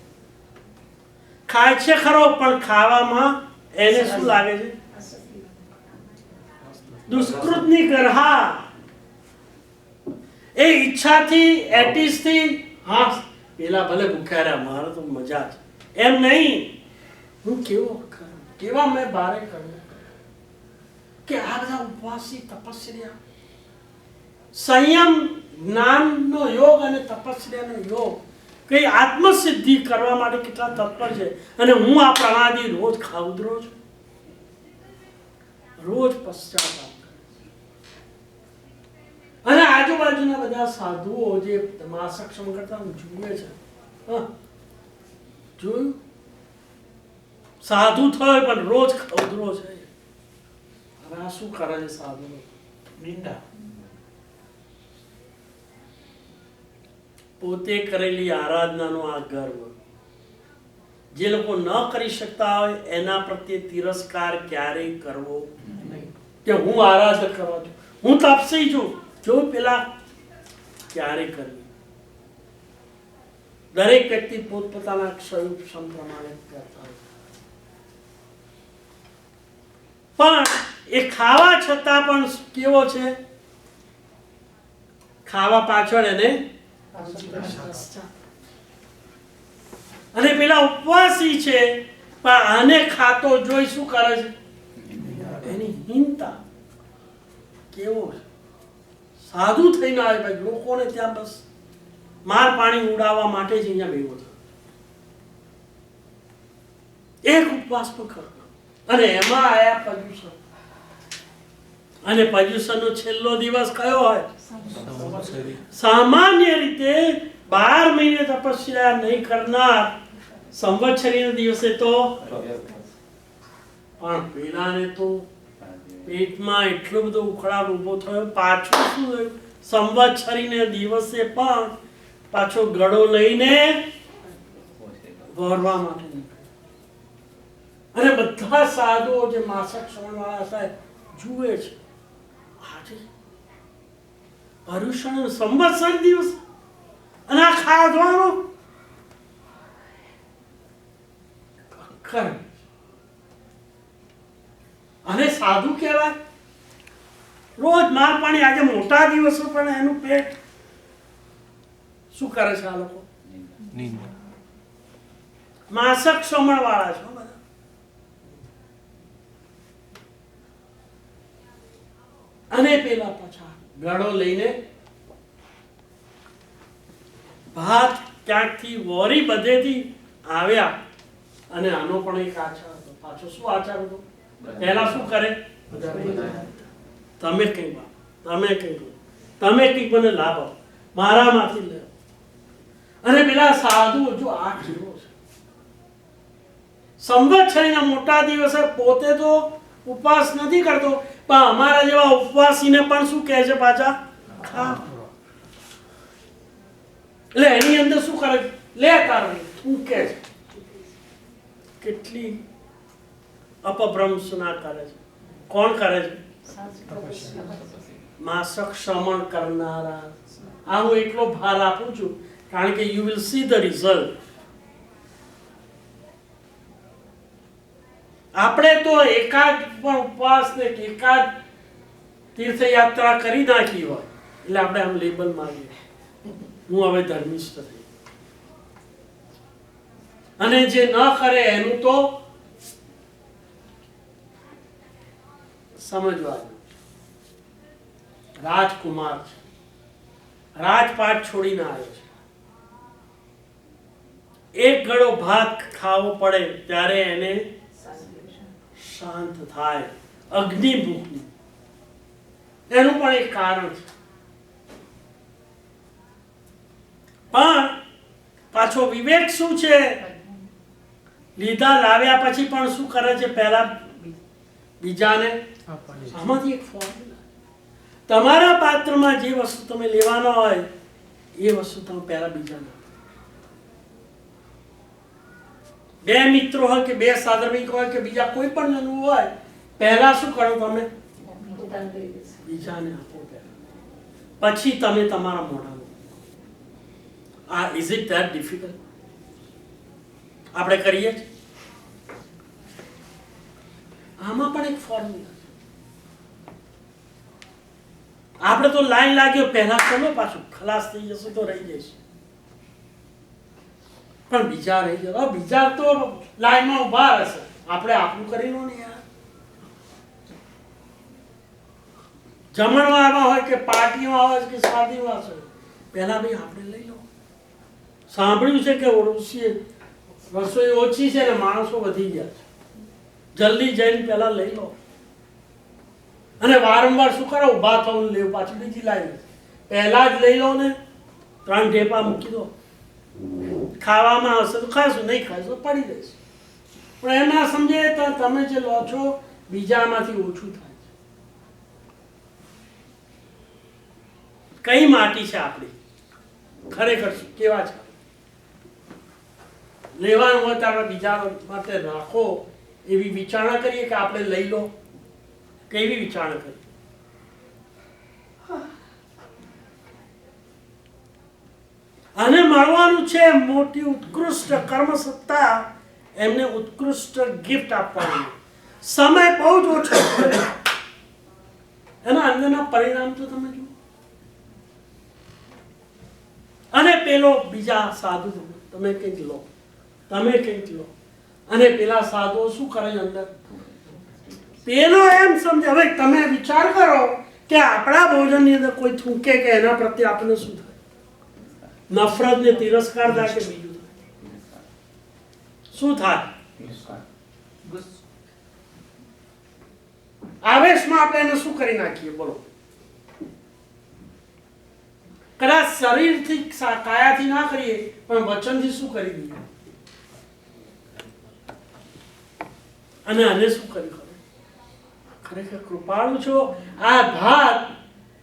ખાય છે ખરો, પણ ખાવામાં એને શું લાગે છે? દુષ્કૃતની ગરહા. એ ઈચ્છાથી, એટીસથી, હા પેલા ભલે ભૂખ્યા રહ્યા, મારે તો મજા છે એમ નહીં. હું કેવો કેવા મેં ભારે કર્યું કે આ બધા ઉપવાસી, તપસ્યા, સંયમ, જ્ઞાનનો યોગ અને તપસ્યાનો યોગ કઈ આત્મસિદ્ધિ કરવા માટે કેટલા તત્પર છે. અને હું આ પ્રણાદી રોજ ખાઉદરો છું. રોજ પશ્ચાતાપ અને આજુબાજુ આજુબાજુના બધા સાધુઓ જે માસક સમ કરતા જુએ છે, હા, જોયું? સાધુ થયો પણ રોજ ખવદરો છે. હવે આ શું કરે છે સાધુ? નિંદા. પોતે કરેલી આરાધનાનો આ ગર્વ, જે લોકો ન કરી શકતા હોય એના પ્રત્યે તિરસ્કાર ક્યારેય કરવો નહીં કે હું આરાધના કરવા છું, હું તપસી છું, જો પેલા ક્યારેય કરવી. દરેક વ્યક્તિ પોતપોતાના સ્વરૂપ પ્રમાણે કરતા હોય, પણ એ ખાવા છતાં પણ કેવો છે? ખાવા પાછળ એને અને પેલા ઉપવાસી છે પણ આને ખાતો જોઈ શું કરે છે? એની હીનતા. કેવો છે? સાધુ થઈને આવે ભાઈ, લોકોને ત્યાં બસ માર પાણી ઉડાવવા માટે જ અહીંયા ભેગો થયો. એક ઉપવાસ પણ કરતો અને એમાં આયા પર્યુષણ. અને પર્યુષણનો છેલ્લો દિવસ કયો હોય? સામાન્ય રીતે 12 મહિને તપસ્યા નહીં કરનાર સંવત્સરીના દિવસે તો, પણ પેલાને તો પેટમાં એટલો બધો ઉખડાટ ઉભો થયો. પાછો શું થયું? સંવત્સરીના દિવસે પણ પાછો ગળો લઈને વરવા માટે નીકળ્યો. અને બધા સાધુઓ જે માસક શ્રવણવાળા હતા જુએ છે, આજે પર્યુષણ સંવત્સર દિવસ અને આ ખાધવાનો અને સાધુ કહેવાય. રોજ માર પાણી. આજે મોટા દિવસો પણ એનું પેટ શું કરે છે? આ લોકો નિંદા. માસક શ્રમણ વાળા છે બધા. અને પેલા પાછા ગળો લઈને ભાત ક્યાંકથી વોરી બધેથી આવ્યા. અને આનો પણ એક આચાર હતો. પાછો શું આચાર હતો? પહેલા શું કરે? તમે કઈ વાત, તમે કઈ બોલો, તમે કઈ મને લાભ આપો, મારામાંથી લે. અને પેલા સાધુ જો આ કેવો છે? સંવત્સરીના મોટા દિવસે પોતે તો ઉપવાસ નથી કરતો, પણ અમારા જેવા ઉપવાસીને પણ શું કહે છે પાછા? ખા. એટલે એની અંદર શું કરે? લે તારે શું કહે છે? કેટલી અપભ્રંશના કરે છે. કોણ કરે છે? માસક શ્રમણ કરનારા. આ હું એટલો ભાર આપું છું કારણ કે you will see the result. આપણે તો એકાદ પણ ઉપવાસ ને એકાદ તીર્થયાત્રા કરી નાખી હોય એટલે આપણે આમ લેબલ મારીએ, હું હવે ધર્મિષ્ઠ થઈ. અને જે ન કરે એનું તો સમજવાનું. રાજકુમાર છે, રાજપાટ છોડીને આવ્યો છે. એક ગળો ભાત ખાવો પડે ત્યારે એને શાંત થાય. અગ્નિ ભૂખની. એનું પણ એક કારણ છે. પણ પાછો વિવેક શું છે? લીધા લાવ્યા પછી પણ શું કરે છે? પહેલા બીજાને. આમાંથી એક ફોર્મ્યુલા. તમારા પાત્રમાં જે વસ્તુ તમે લેવાનો હોય એ વસ્તુ તમે પહેલા બીજાને. બે મિત્રો હોય કે બે સાધર્મિક હોય કે બીજા કોઈ પણ જણું હોય, પહેલા શું કરો તમે? બીજાને આપો પહેલા, પછી તમે તમારા મોઢાનું. આ ઇઝ ઇટ ધેટ ડિફિકલ્ટ? આપણે કરીએ છીએ. આમાં પણ એક ફોર્મ્યુલા છે. આપણે તો લાઈન લાગ્યો પહેલા ચલો, પાછું ખલાસ થઈ જશું તો રહી જઈશું. પણ બીજા રહી જશે. બીજા તો લાઈનમાં ઉભા રહેશે, આપણે આપણું કરી લો ને યાર. જમણવારમાં હોય કે પાર્ટીમાં હોય કે શાદીમાં હોય, પહેલા ભાઈ આપણે લઈ લો. સાંભળ્યું છે કે રસોઈ ઓછી છે ને માણસો વધી ગયા છે, જલ્દી જઈને પહેલા લઈ લો. અને વારંવાર શું કરો? ઉભા થવું લેવું, પાછું બીજી લાઈન. પહેલા જ લઈ લો ને, 3 ઢેપા મૂકી દો. ખાવામાં આવશે તો ખાશું, નહીં ખાશું તો પડી જશે. પણ એ ના સમજે તો તમે જે લો છો બીજામાંથી ઓછું થાય છે. કઈ માટી છે આપણી, ખરેખર કેવા છે? લેવાનું હોય તો આપણે બીજા માટે રાખો એવી વિચારણા કરીએ કે આપણે લઈ લો, કેવી વિચારણા કરીએ? અને મળવાનું છે મોટી ઉત્કૃષ્ટ કર્મ સત્તા, એમને ઉત્કૃષ્ટ ગિફ્ટ આપવાની. સમય બહુ જ ઓછો છે, એના અંદરના પરિણામ તો તમે જુઓ. અને પેલો બીજા સાધુ, તમે કંઈક લો, તમે કંઈક લો, અને પેલા સાધુઓ શું કરે છે અંદર? પેલો એમ સમજે. હવે તમે વિચાર કરો કે આપણા ભોજનની અંદર કોઈ થૂકે કે એના પ્રત્યે આપણને શું થાય? નફરત ને તિરસ્કાર થાય કે બીજું થાય? શું થાય? આવેશમાં આપણે એને શું કરી નાખીએ બોલો? કદાચ શરીરથી કાયાથી ના કરીએ પણ વચનથી શું કરી દઈએ? અને આને શું કર્યું? ખરેખર કૃપાળુ છો. આ ભાત,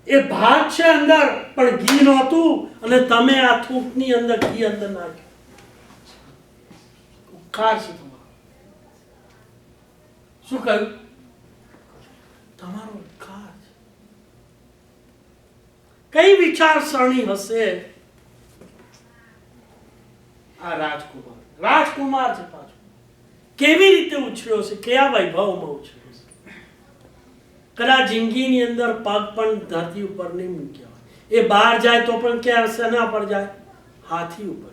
એ ભાત છે અંદર, પણ ઘી નહોતું, અને તમે આ થૂંકની અંદર ઘી અંદર નાખ્યું. ઉપકાર છે તમારો. શું કહ્યું? તમારો ઉપકાર છે. કઈ વિચારસરણી હશે આ રાજકુમાર? રાજકુમાર છે પાછો. કેવી રીતે ઉછર્યો છે, કયા વૈભવમાં ઉછર્યો છે? કદાચ જિંદગીની અંદર પગ પણ ધરતી ઉપર નહીં મૂક્યા હોય. એ બહાર જાય તો પણ ક્યાં શેના પર જાય? હાથી ઉપર.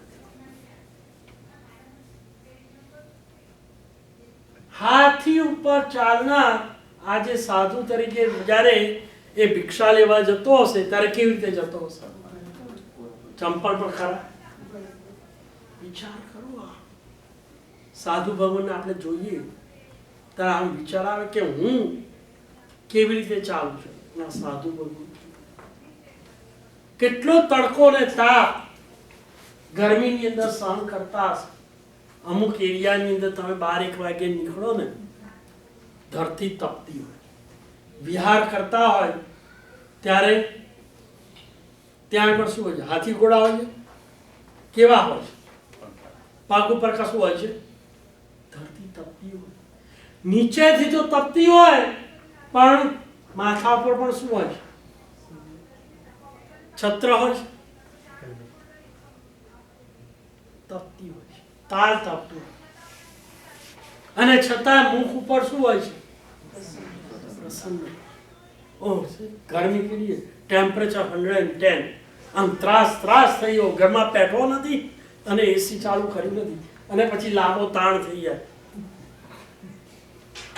હાથી ઉપર ચાલનાર આજે સાધુ તરીકે જ્યારે એ ભિક્ષા લેવા જતો હશે ત્યારે કેવી રીતે જતો હશે? ચંપલ પર ખરા? વિચાર કરો. સાધુ ભગવાનને આપણે જોઈએ ત્યારે આમ વિચાર આવે કે હું કેવી રીતે ચાલું છું. સાધુ ભગવાન કેટલો તડકો ને તાપ ગરમીની અંદર સહન કરતા હશે. અમુક એરિયાની અંદર તમે 12-1 વાગે નીકળો ને, ધરતી તપતી હોય, વિહાર કરતા હોય ત્યારે ત્યાં આગળ શું હોય છે? હાથી ઘોડા હોય છે. કેવા હોય છે? પાક ઉપર કશું હોય છે? ધરતી તપતી હોય. નીચેથી તો તપતી હોય પણ માથા પર પણ શું હોય છે? છત્ર હોય છે. તપતી હોય છે, તાલ તપતું. અને છતાં મુખ ઉપર શું હોય છે? પ્રસન્ન. ઓહ, ગરમી કેટલી, ટેમ્પરેચર 110. આમ ત્રાસ થઈ ગયો, ઘરમાં પેટ્રોલ નથી અને એસી ચાલુ કર્યું નથી, અને પછી લાંબો તાણ થઈ જાય.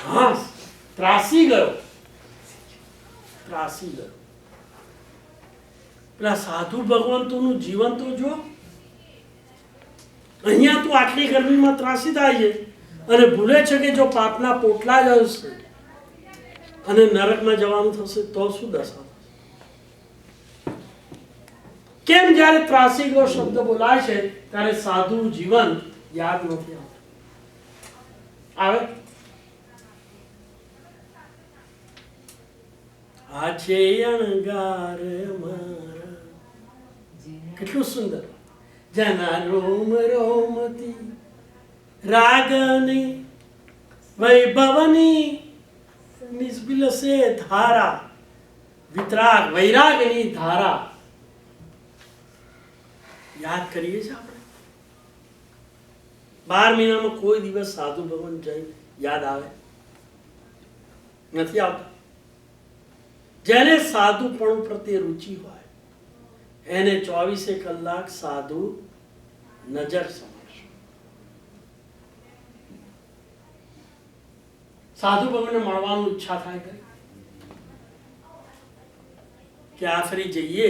હા, ત્રાસી ગયો. પેલા સાધુ ભગવંતોનું જીવન તો જો. અહીંયા તું આટલી ગરમીમાં ત્રાસી થાય છે અને ભૂલે છે કે જો પાપના પોટલા જ હશે અને નરકમાં જવાનું થશે તો શું દશા? કેમ જ્યારે ત્રાસી ગયો શબ્દ બોલાય છે ત્યારે સાધુ જીવન યાદ નથી આવતું? આવે? આ છે અણગાર મારા, કેટલું સુંદર. જના રોમ રોમતી રાગની વૈભવની નિસ્બિલસે ધારા, વિતરાગ વૈરાગની ધારા. યાદ કરીએ છીએ આપણે 12 મહિનામાં કોઈ દિવસ સાધુ ભગવાન જય યાદ આવે? નથી આવતા. જેને સાધુપણું પ્રત્યે રુચિ હોય એને 24 કલાક સાધુ નજર સમક્ષ. સાધુ ભગવાનને મળવાની ઈચ્છા થાય કે આ ફરી જઈએ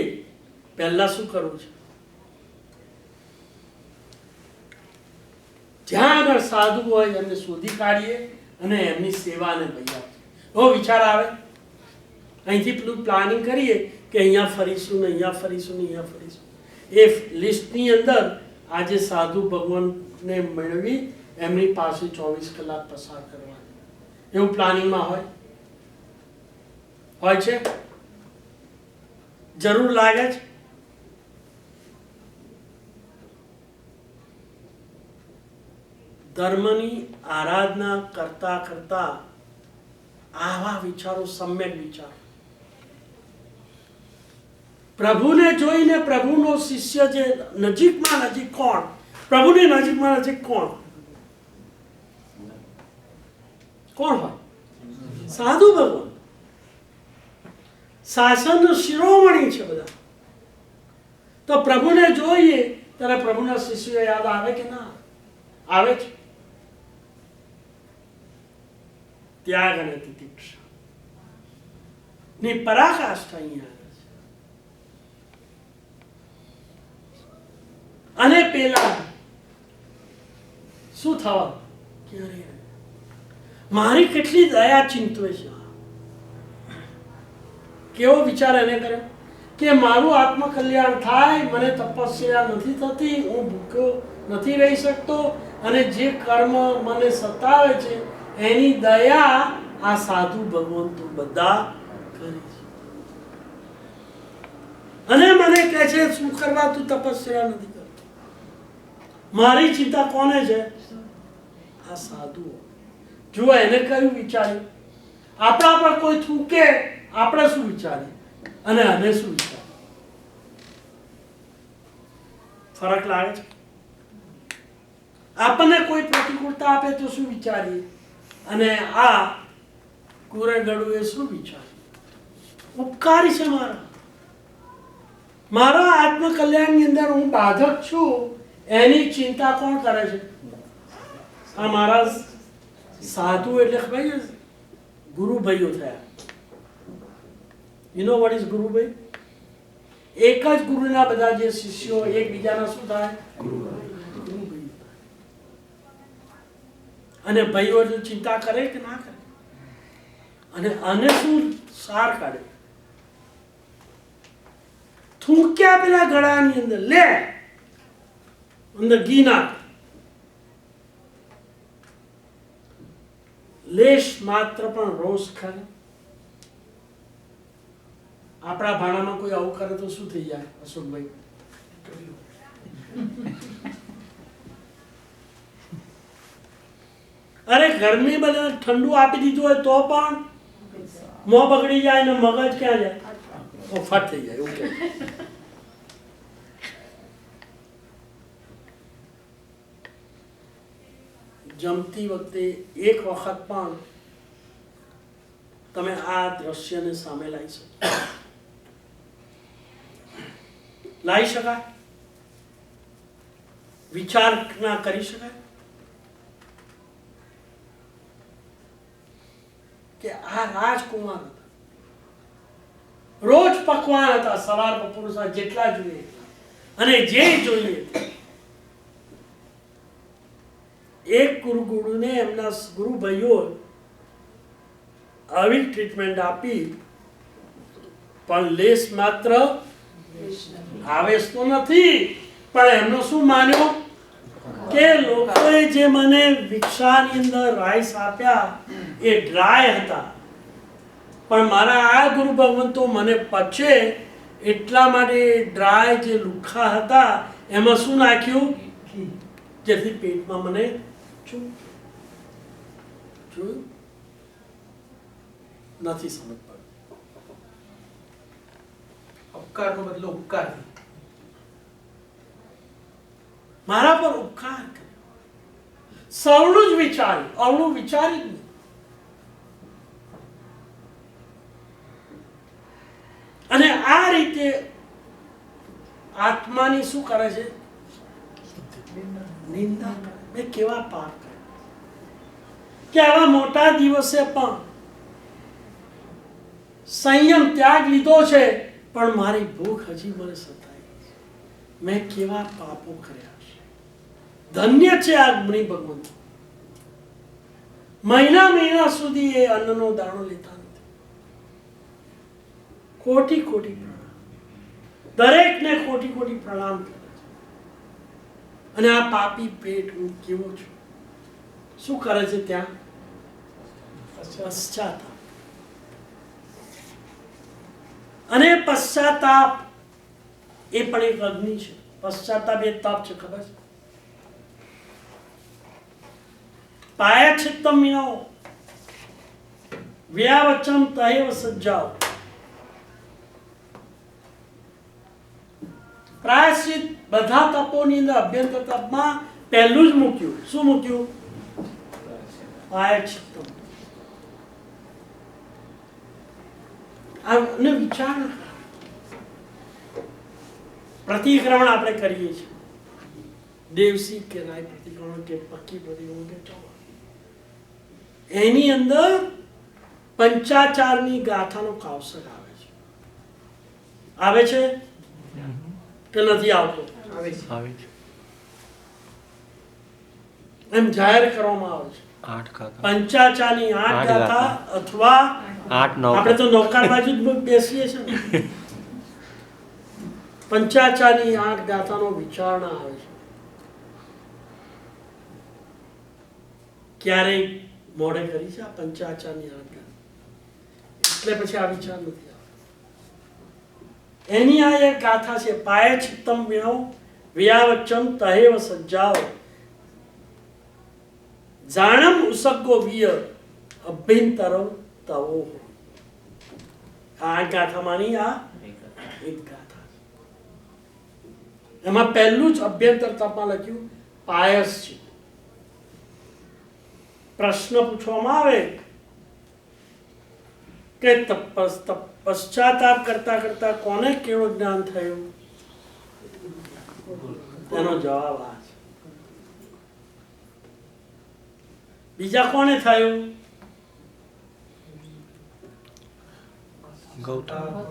પહેલા શું કરવું છે? જ્યાં આગળ સાધુ હોય એમને શોધી કાઢીએ અને એમની સેવાને લઈ આપીએ. એવો વિચાર આવે. અહીંથી પેલું પ્લાનિંગ કરીએ કે અહીંયા ફરીશું ને અહીંયા ફરીશું ને અહીંયા ફરીશું. એ લિસ્ટની અંદર આજે સાધુ ભગવાનને મેળવી એમની પાસે 24 કલાક પસાર કરવાની એવું પ્લાનિંગમાં હોય છે? જરૂર લાગે છે? ધર્મની આરાધના કરતા કરતા આવા વિચારો, સમ્યક વિચારો, પ્રભુને જોઈને પ્રભુનો શિષ્ય જે નજીકમાં નજીક કોણ? પ્રભુની નજીકમાં નજીક કોણ હોય? સાધુ ભગવાન. શાસન શિરોમણી છે બધા. તો પ્રભુને જોઈએ ત્યારે પ્રભુના શિષ્યો યાદ આવે કે ના આવે છે? ત્યાગ અને તિતિક્ષા ની પરાકાષ્ઠા અહીંયા આવે છે. અને પેલા શું થવા મારી કેટલી દયા ચિંતવે છે. કેવો વિચાર એને કર્યો કે મારું આત્મકલ્યાણ થાય, મને તપસ્યા નથી થતી, હું ભૂખ્યો નથી રહી શકતો, અને જે કર્મ મને સતાવે છે એની દયા આ સાધુ ભગવંતો બધા કરે છે. અને મને કહે છે શું કરવા તું તપસ્યા નથી કરતો? મારી ચિંતા કોને છે? આ સાધુઓ. જુઓ એને કયું વિચાર્યું? આપણા પર કોઈ થૂકે આપણે શું વિચારીએ અને આને શું વિચારીએ? ફરક લાગે છે? આપણને કોઈ પ્રતિકૂળતા આપે તો શું વિચારીએ અને આ કુરેગડું એ શું વિચારે? ઉપકારી છે મારા આત્મકલ્યાણની અંદર હું બાધક છું એની ચિંતા કોણ કરે છે? આ મારા સાધુ એટલે ભાઈ ગુરુ ભાઈઓ થયા. યુ નો વોટ ઇઝ ગુરુ ભાઈ? એક જ ગુરુના બધા જે શિષ્યો એકબીજાના શું થાય? ગુરુ ભાઈ. અને ભાઈઓ ચિંતા કરે કે ના કરે? અને આને શું સાર કાઢે? થૂંક્યા પેલા ગળાની અંદર, લે અંદર ઘી નાખ, લેશ માત્ર પણ રોષ ખરે. આપણા ભાણામાં કોઈ આવું કરે તો શું થઈ જાય અશોકભાઈ? અરે ગરમી બધા ઠંડુ આપી દીધું હોય તો પણ મોં બગડી જાય ને મગજ ક્યાં જાય? ફટ થઈ જાય. ઓકે, જમતી વખતે એક વખત પણ તમે આ દ્રશ્યને સામે લાવી શકો? લાવી શકાય? વિચારણા કરી શકાય કે આ રાજકુમાર હતા, રોજ પકવાન હતા, સવાર બપોર સાંજ જેટલા જોઈએ અને જે જોઈએ એક ગુરુને એમના ગુરુ ભાઈઓ આવી ટ્રીટમેન્ટ આપી પણ લેશ માત્ર આવેશ તો નથી. પણ એમનો શું માન્યો કે લોકોએ જે મને ભિક્ષાની અંદર રાઈસ આપ્યા એ ડ્રાય હતા, પણ મારા આ ગુરુ ભગવંતો મને પચે એટલા માટે ડ્રાય જે લુખ્ખા હતા એમાં શું નાખ્યું જેથી પેટમાં મને જોયું નથી સમજ પડતી. ઉપકારનો બદલો ઉપકાર. મારા પર ઉપકાર કર્યો, સવળું જ વિચાર્યું, અવળું વિચારી જ નહીં. અને આ રીતે આત્માની શું કરે છે? નિંદા. મેં કેવા પાપ કર્યા કે આવા મોટા દિવસે પણ સંયમ ત્યાગ લીધો છે પણ મારી ભૂખ હજી મને સતાય છે. મેં કેવા પાપો કર્યા છે. ધન્ય છે આ મુનિ ભગવંત. મહિના મહિના સુધી એ અન્નનો દાણો લેતા નથી. કોટી કોટી પ્રણામ. દરેકને કોટી કોટી પ્રણામ કરે છે. અને આ પાપી પેટ હું કેવો છું, શું કરે છે ત્યાં? પશ્ચાતાપ. અને પશ્ચાતાપ એ પણ એક અગ્નિ છે. પશ્ચાતાપ એ તાપ છે, ખબર છે? પાયચિત્તમ વિનો વ્યાવચમ તહેવ સજ્જાઓ. પ્રાયશ્ચિત બધા તપોની અંદર અભ્યંતર તપમાં પહેલું જ મૂક્યું. શું મૂક્યું? પ્રાયશ્ચિત્તમ. આને વિચાર પ્રતિક્રમણ આપણે કરીએ છીએ, દેવસી કે રાય પ્રતિક્રમણ કે પક્કી પ્રતિક્રમણ કે ચૌ, એની અંદર પંચાચારની ગાથાનો કાવસર આવે છે. આવે છે કે નથી આવતો? આવે છે. એમ જાહેર કરવામાં આવે છે. 8 ગાથા. પંચાચારની 8 ગાથા અથવા 8 9 આપણે તો નૌકાર બાજુ જ બેસીએ છીએ ને. પંચાચારની 8 ગાથાનો વિચારણા આવે છે. ક્યારેય મોડે કરી છે આ પંચાચારની 8 ગાથા? એટલે પછી આ વિચાર નથી આવતો. એની આ એક ગાથા છે, પાયચિત્તમ વિનો વ્યાવચમ તહેવ સજ્જાઓ જાણમ ઉસગ્ગો વિય અભ્યંતરમ તવો. આ ગાથામાંની આ એક ગાથા છે. એમાં પહેલું જ અભ્યંતર તપમાં લખ્યું પાયસ છે. પ્રશ્ન પૂછવામાં આવે કે પશ્ચાતાપ કરતા કરતા કોને કેવું જ્ઞાન થયું? એનો જવાબ આ છે. બીજા કોને થયું?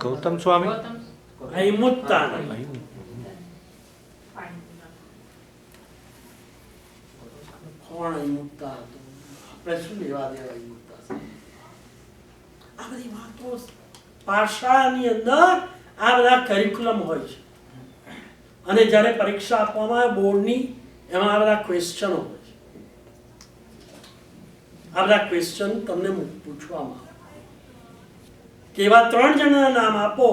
ગૌતમ સ્વામી. અહિમુત્તાને. કોણ અહિમુત્તા હતું? આપણે શું લેવા દેવા અહિમુત્તા સાથે? આ બધી વાતો પાઠશાળાની અંદર આ બધા કરિક્યુલમ હોય છે. અને જ્યારે પરીક્ષા આપવામાં આવે બોર્ડની, એમાં આ બધા ક્વેશ્ચનો હોય છે. આ બધા ક્વેશ્ચન તમને પૂછવામાં આવે કે એવા 3 જણાના નામ આપો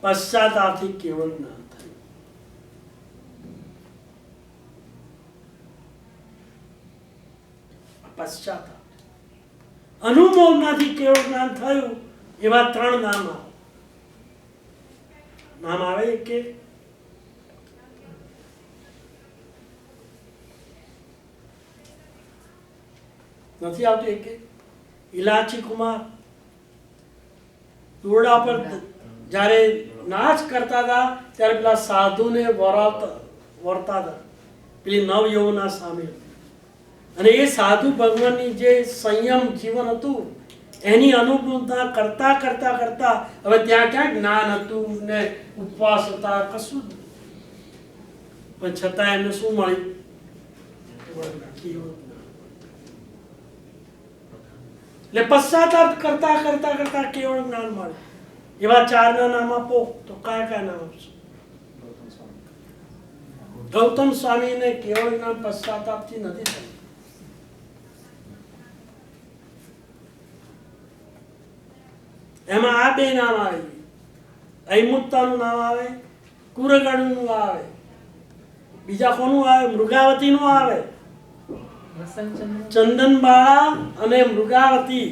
પશ્ચાતાપથી કેવળ જ્ઞાન થયું. પશ્ચાતાપ. અનુમોદનાથી કેવળ જ્ઞાન થયું એવા 3 નામ આવે. નામ આવે કે નથી આવતું? એક ઇલાચી કુમાર દોરડા પર જ્યારે નાચ કરતા હતા ત્યારે પેલા સાધુને વરતા હતા પેલી નવયૌવના સામે. અને એ સાધુ ભગવાનની જે સંયમ જીવન હતું એની અનુભૂતા કરતા કરતા કરતા હવે ત્યાં ક્યાં જ્ઞાન હતું ને ઉપવાસ હતા, કશું જ નહીં. પણ છતાં એમને શું મળ્યું? એટલે પશ્ચાતાપ કરતા કરતા કરતા કેવળ જ્ઞાન મળે. એવા 4 ના નામ આપો તો કયા કયા નામ આપશો? ગૌતમ સ્વામીને કેવળ જ્ઞાન પશ્ચાતાપથી નથી થયું. એમાં આ 2 નામ આવે. અહિમુત્તાનું નામ આવે, કુરગણનું આવે. બીજા કોનું આવે? મૃગાવતીનું આવે. ચંદનબાળા અને મૃગાવતી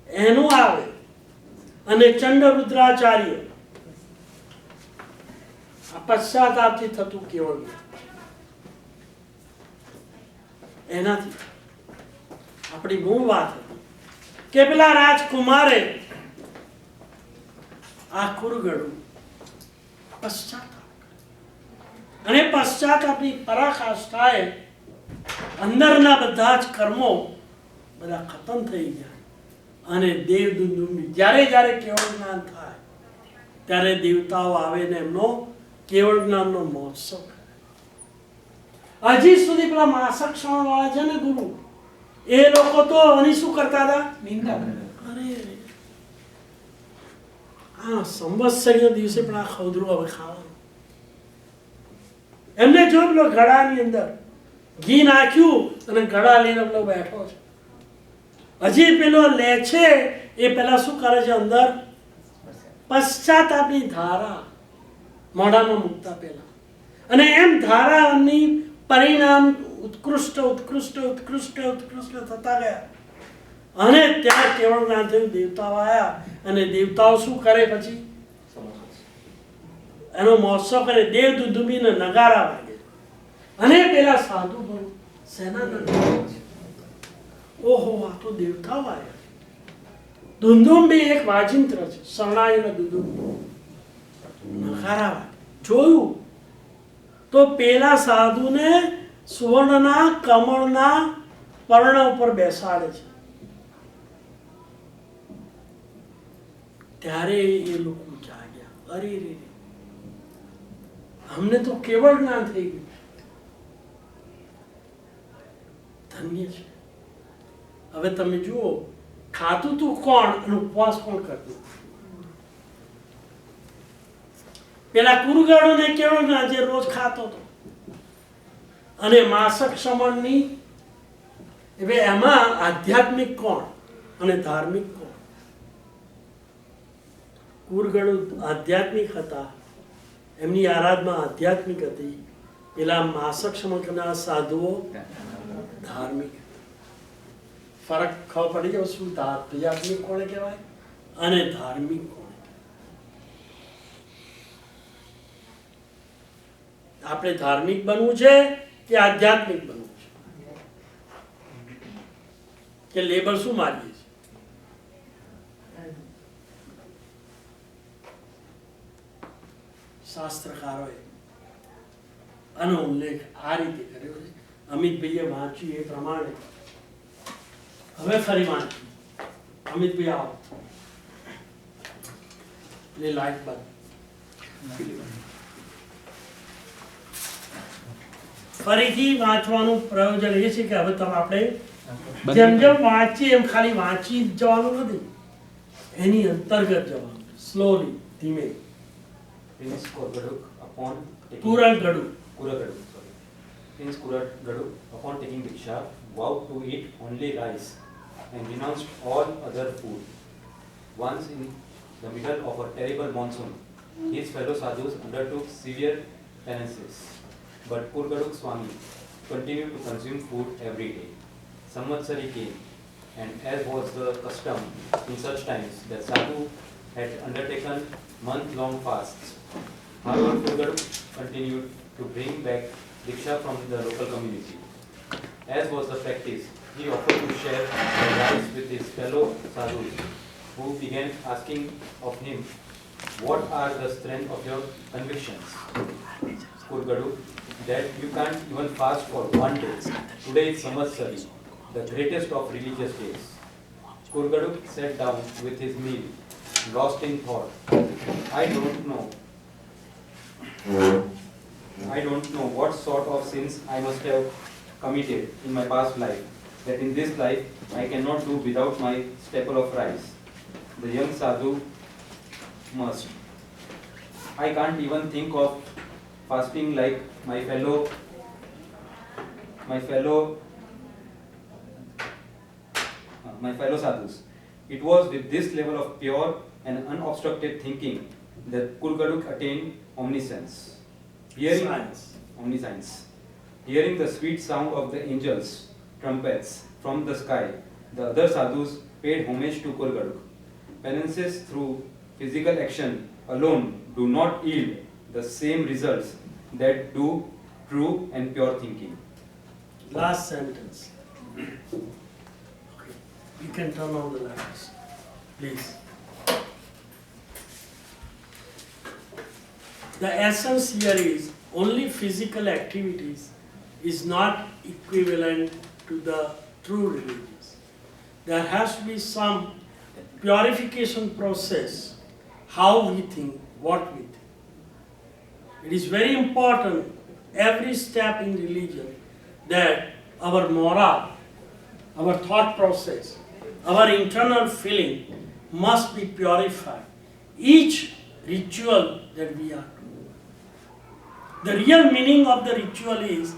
એનું આવે. અને ચંડરુદ્રાચાર્ય. આ પશ્ચાતાપથી થતું કેવળ એનાથી આપણી મૂળ વાત હતી કે પેલા રાજકુમારે આ કુરગડું પશ્ચાતાપ, અને પશ્ચાતાપની પરાકાષ્ઠાએ અંદરના બધા જ કર્મો બધા ખતમ થઈ ગયા. અને દેવદુંદુભી જ્યારે જ્યારે કેવળ જ્ઞાન થાય ત્યારે દેવતાઓ આવે ને એમનો કેવળ જ્ઞાનનો મહોત્સવ કરે. હજી સુધી પેલા માસક શ્રવણ વાળા છે ને ગુરુ, એ લોકો તો આની શું કરતા હતા? નિંદા. અરે આ સંવત્સરીના દિવસે પણ આ ખવદરું હવે ખાવાનું. એમને જો પેલો ગળાની અંદર ઘી નાખ્યું અને ગળા લઈને પેલો બેઠો છે. હજી પેલો લે છે એ પેલા શું કરે છે, અંદર પશ્ચાતાપની ધારા મોઢામાં મૂકતા પહેલા, અને એમ ધારાની પરિણામ ઉત્કૃષ્ટ ઉત્કૃષ્ટ ઉત્કૃષ્ટ ઉત્કૃષ્ટ થતા ગયા. અને ત્યાં કેવળ જ્ઞાન થયું, દેવતાઓ આવ્યા અને દેવતાઓ શું કરે પછી એનો મહોત્સવ કરે, દેવ દુદુમીને નગારા વાગે. અને પેલા સાધુ પણ સેના ઓહો આ તો દેવતાઓ આવ્યા. દુંદુંબી એક વાજિંત્ર છે, શરણાઈનો દુંદુંબી નગારા વાગે. જોયું તો પેલા સાધુને સુવર્ણના કમળના પર્ણ ઉપર બેસાડે છે. ત્યારે એ લોકો જાગ્યા, અરે રે અમને તો કેવળ જ્ઞાન થઈ ગયું, ધન્ય છે. હવે તમે જુઓ, ખાતું તું કોણ અને ઉપવાસ કોણ કરતું? પેલા કુરુગાળોને કેવળ જ્ઞાન જે રોજ ખાતો હતો, અને માસક સમણની હવે એમાં આધ્યાત્મિક કોણ અને ધાર્મિક કોણ? કુરગળો આધ્યાત્મિક હતા, એમની આરાધના આધ્યાત્મિક હતી. પેલા માસક સમણ કરનારા સાધુઓ ધાર્મિક. ફરક ખબર પડી જાય શું આધ્યાત્મિક કોણે કહેવાય અને ધાર્મિક કોણે કહેવાય. આપણે ધાર્મિક બનવું છે કે આધ્યાત્મિક બનવું છે? કે લેબલ શું મારીએ છીએ? શાસ્ત્રકારોએ આનો ઉલ્લેખ આ રીતે કર્યો છે. અમિતભાઈએ વાંચ્યું એ પ્રમાણે હવે ફરી વાંચ્યું. અમિતભાઈ આવો, એટલે લાઈટ બંધ. ફરીથી વાંચવાનું પ્રયોજન એ છે કે હવે તમે આપણે જેમ જેમ વાંચીએ એમ ખાલી વાંચી જવાનું નથી, એની અંતર્ગત જવાનું, સ્લોલી, ધીમે. Prince Kurgaduk upon taking Kuragadu. Prince Kuragadu upon taking Diksha vowed to eat only rice and renounced all other food. Once in the middle of a terrible monsoon, his fellow sadhus undertook severe penances, but Kurgaduk Swami continued to consume food every day. Samvatsari came, and as was the custom in such times, the sadhu had undertaken month-long fasts. However, Kurgaduk continued to bring back Diksha from the local community. As was the practice, he offered to share the rice with his fellow sadhus, who began asking of him, "What are the strength of your convictions?" Kurgaduk, "That you can't even fast for one day. Today is Samvatsari, the greatest of religious days." Kurgaduk sat down with his meal, lost in thought. I don't know what sort of sins I must have committed in my past life, that in this life I cannot do without my staple of rice. The young sadhu must. I can't even think of fasting like my fellow sadhus. It was with this level of pure and unobstructed thinking that Kurgaduk attained omniscience. Hearing the sweet sound of the angels' trumpets from the sky, the other sadhus paid homage to Kurgaduk. Penances through physical action alone do not yield the same results that do true and pure thinking. Last sentence. Okay. You can turn on the lights, please. The essence here is only physical activities is not equivalent to the true religions. There has to be some purification process, how we think, what we think. It is very important, every step in religion, that our morale, our thought process, our internal feeling must be purified. each ritual that we are doing. The real meaning of the ritual is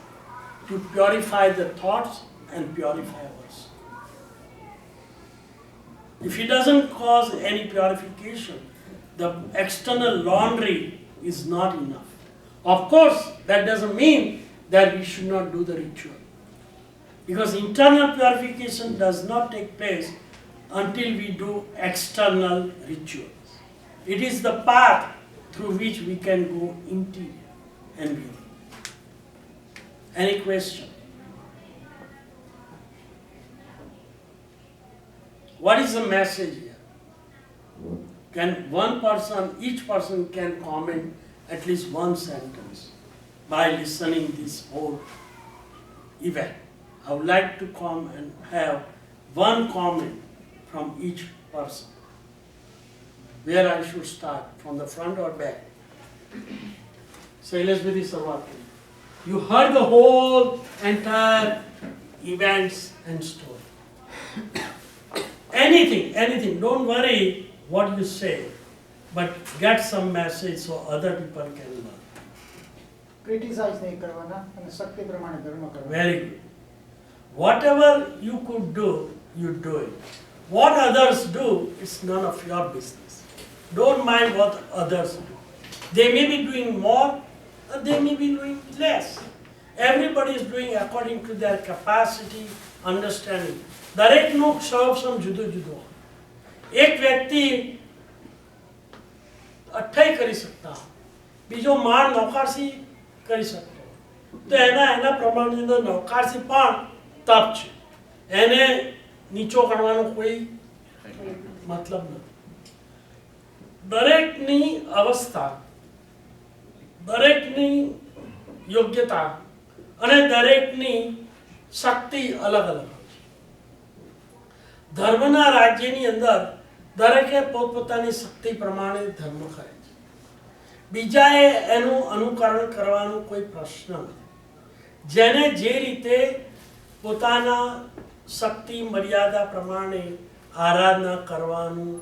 to purify the thoughts and purify us. If it doesn't cause any purification, the external laundry is not enough. Of course, that doesn't mean that we should not do the ritual. Because internal purification does not take place until we do external rituals. It is the path through which we can go interior and within. Any question? What is the message here? Can one person, each person can comment at least one sentence by listening this whole event. I would like to come and have one comment from each person. Where I should start, from the front or back? Sailaswati Sarvati. You heard the whole entire events and story. Anything, don't worry what you say, but get some message so other people can learn. Criticise નહીં કરવાના અને શક્તિ પ્રમાણે ધર્મ કરવાનો. Very good. Whatever you could do, you do it. What others do, it's none of your business. Don't mind what others do. They may be doing more, or they may be doing less. Everybody is doing according to their capacity, understanding. દરેકનું સૌ જુદું જુદું. એક વ્યક્તિ અઠ્ઠાઈ કરી શકતા, બીજો માળ નૌકારસી કરી શકતો, તો એના પ્રમાણની અંદર નૌકારસી પણ તપ છે, એને નીચો કરવાનો કોઈ મતલબ નથી. દરેકની અવસ્થા, દરેકની યોગ્યતા અને દરેકની શક્તિ અલગ અલગ. ધર્મના રાજ્યની અંદર દરેકે પોતપોતાની શક્તિ પ્રમાણે ધર્મ કરે છે. બીજાએ એનું અનુકરણ કરવાનો કોઈ પ્રશ્ન નથી. જેને જે રીતે પોતાના શક્તિ મર્યાદા પ્રમાણે આરાધના કરવાનું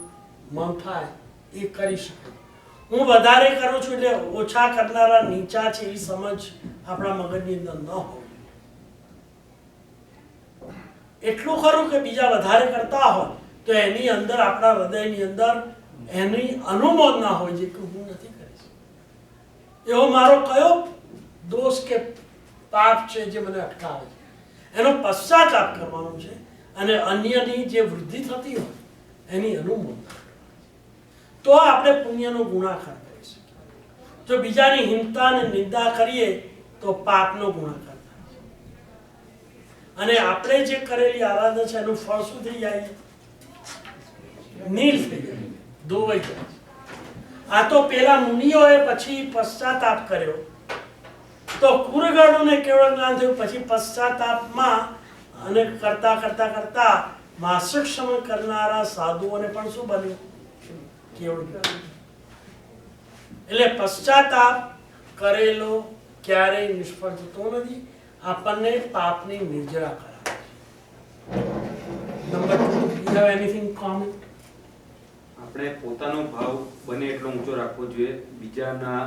મન થાય એ કરી શકે. હું વધારે કરું છું એટલે ઓછા કરનારા નીચા છે એ સમજ આપણા મગજની અંદર ન હોય. એટલું ખરું કે બીજા વધારે કરતા હોય તો એની અંદર આપણા હૃદયની અંદર એની અનુમોદના હોય છે કે હું નથી કરી શકતો. એવો મારો કયો દોષ કે પાપ છે જે મને અટકાવે છે, એનો પશ્ચાતાપ કરવાનો છે અને અન્યની જે વૃદ્ધિ થતી હોય એની અનુમોદના. તો આપણે પુણ્યનો ગુણાકાર કરી શકીએ. જો બીજાની હિંસા અને નિંદા કરીએ તો પાપનો ગુણાકાર. અને આપણે જે કરેલી આરાધના છે એનું ફળ શું થઈ જાય? નીલ થઈ જાય, ધોવાઈ જાય. આ તો પેલા મુનિઓએ પછી પશ્ચાતાપ કર્યો તો કુરગણોને કેવળ જ્ઞાન થયું. પછી પશ્ચાતાપમાં અને કરતા કરતા કરતા માસિક શમન કરનારા સાધુઓને પણ શું બન્યું? કેવળ જ્ઞાન. એટલે પશ્ચાતાપ કરેલો ક્યારેય નિષ્ફળ થતો નથી. આપણને પાપની નિર્જરા કરાવે. Number 2, you have anything comment? આપણે પોતાનો ભાવ બને એટલો ઊંચો રાખવો જોઈએ. બીજાના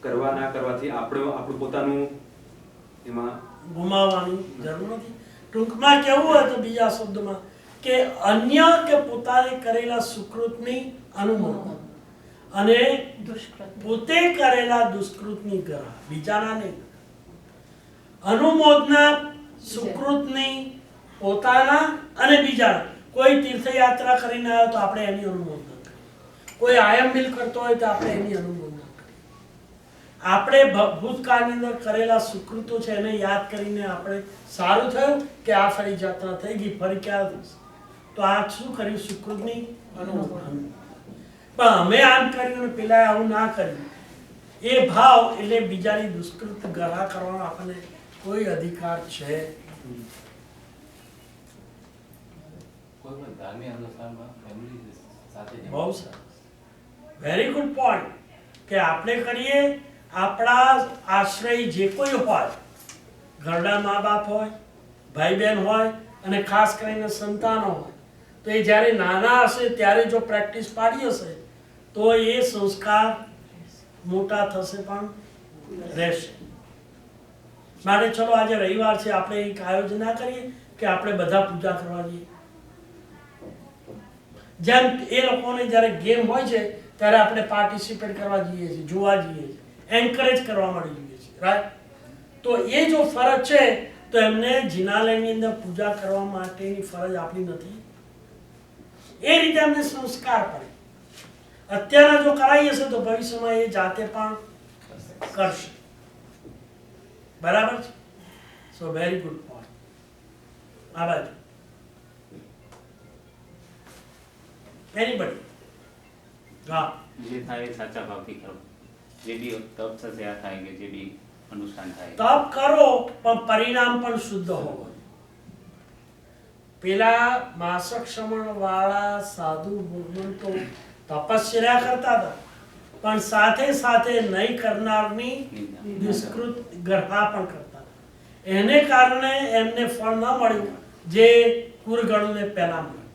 કરવા ના કરવાથી આપણું પોતાનું એમાં ગુમાવવાની જરૂર નથી. ટૂંકમાં કેવું હોય તો બીજા શબ્દમાં કે અન્ય કે પોતાને કરેલા સુકૃતની અનુમોદના અને પોતે કરેલા દુષ્કૃતની ગ્રહ, બીજાના નહીં. અનુમોદના સુકૃતની પોતાના અને બીજાના. કોઈ તીર્થયાત્રા કરીને આવ્યો તો આપણે એની અનુમોદના કરીએ. કોઈ આયંબિલ કરતો હોય તો આપણે એની અનુમોદના કરીએ. આપણે ભૂતકાળની અંદર કરેલા સુકૃતો છે એને યાદ કરીને આપણે સારું થયું કે આ ફરી જાત્રા થઈ ગઈ, ફરી ક્યાં તો આ શું કર્યું? સુકૃતની અનુમોદના. પણ અમે આમ કર્યું ને પેલા આવું ના કર્યું, એ ભાવ એટલે બીજાની દુષ્કૃત ગ્રહ કરવાનો આપણને કોઈ અધિકાર છે? બહુ સરસ, વેરી ગુડ પોઈન્ટ. કે આપણે કરીએ આપણા આશ્રય જે કોઈ હોય, ઘરડા મા બાપ હોય, ભાઈ બહેન હોય અને ખાસ કરીને સંતાનો હોય, તો એ જ્યારે નાના હશે ત્યારે જો પ્રેક્ટિસ પાડી હશે તો એ સંસ્કાર મોટા થશે પણ રહેશે. માટે ચલો આજે રવિવાર છે, આપણે એક આયોજન ના કરીએ કે આપણે બધા પૂજા કરવા જઈએ. જેમ એ લોકોને જ્યારે ગેમ હોય છે ત્યારે આપણે પાર્ટિસિપેટ કરવા જઈએ છીએ, જોવા જઈએ છીએ, એન્કરેજ કરવા માટે જઈએ છીએ, રાઈટ? તો એ જો ફરજ છે તો એમને જિનાલયની અંદર પૂજા કરવા માટેની ફરજ આપણી નથી. એ રીતે એમને સંસ્કાર પડે. અત્યારે જો કરાઈ હશે તો ભવિષ્યમાં એ જાતે પણ કરશે. બરાબર છે? સો વેરી ગુડ પોઈન્ટ. આ બાજુ એનીબડી? હા, જે થાય એ સાચા ભાવથી કરો. જે બી તપ થશે આ થાય કે જે બી અનુષ્ઠાન થાય તપ કરો પણ પરિણામ પણ શુદ્ધ હોવું. પેલા માસક ક્ષમણ વાળા સાધુ ભગવંતો તપસ્યા કરતા હતા પણ સાથે સાથે નહીં કરનારની નિષ્કૃત ગ્રહા પણ કરતા હતા. એને કારણે એમને ફળ ન મળ્યું જે કુરગણને પહેલા મળ્યું.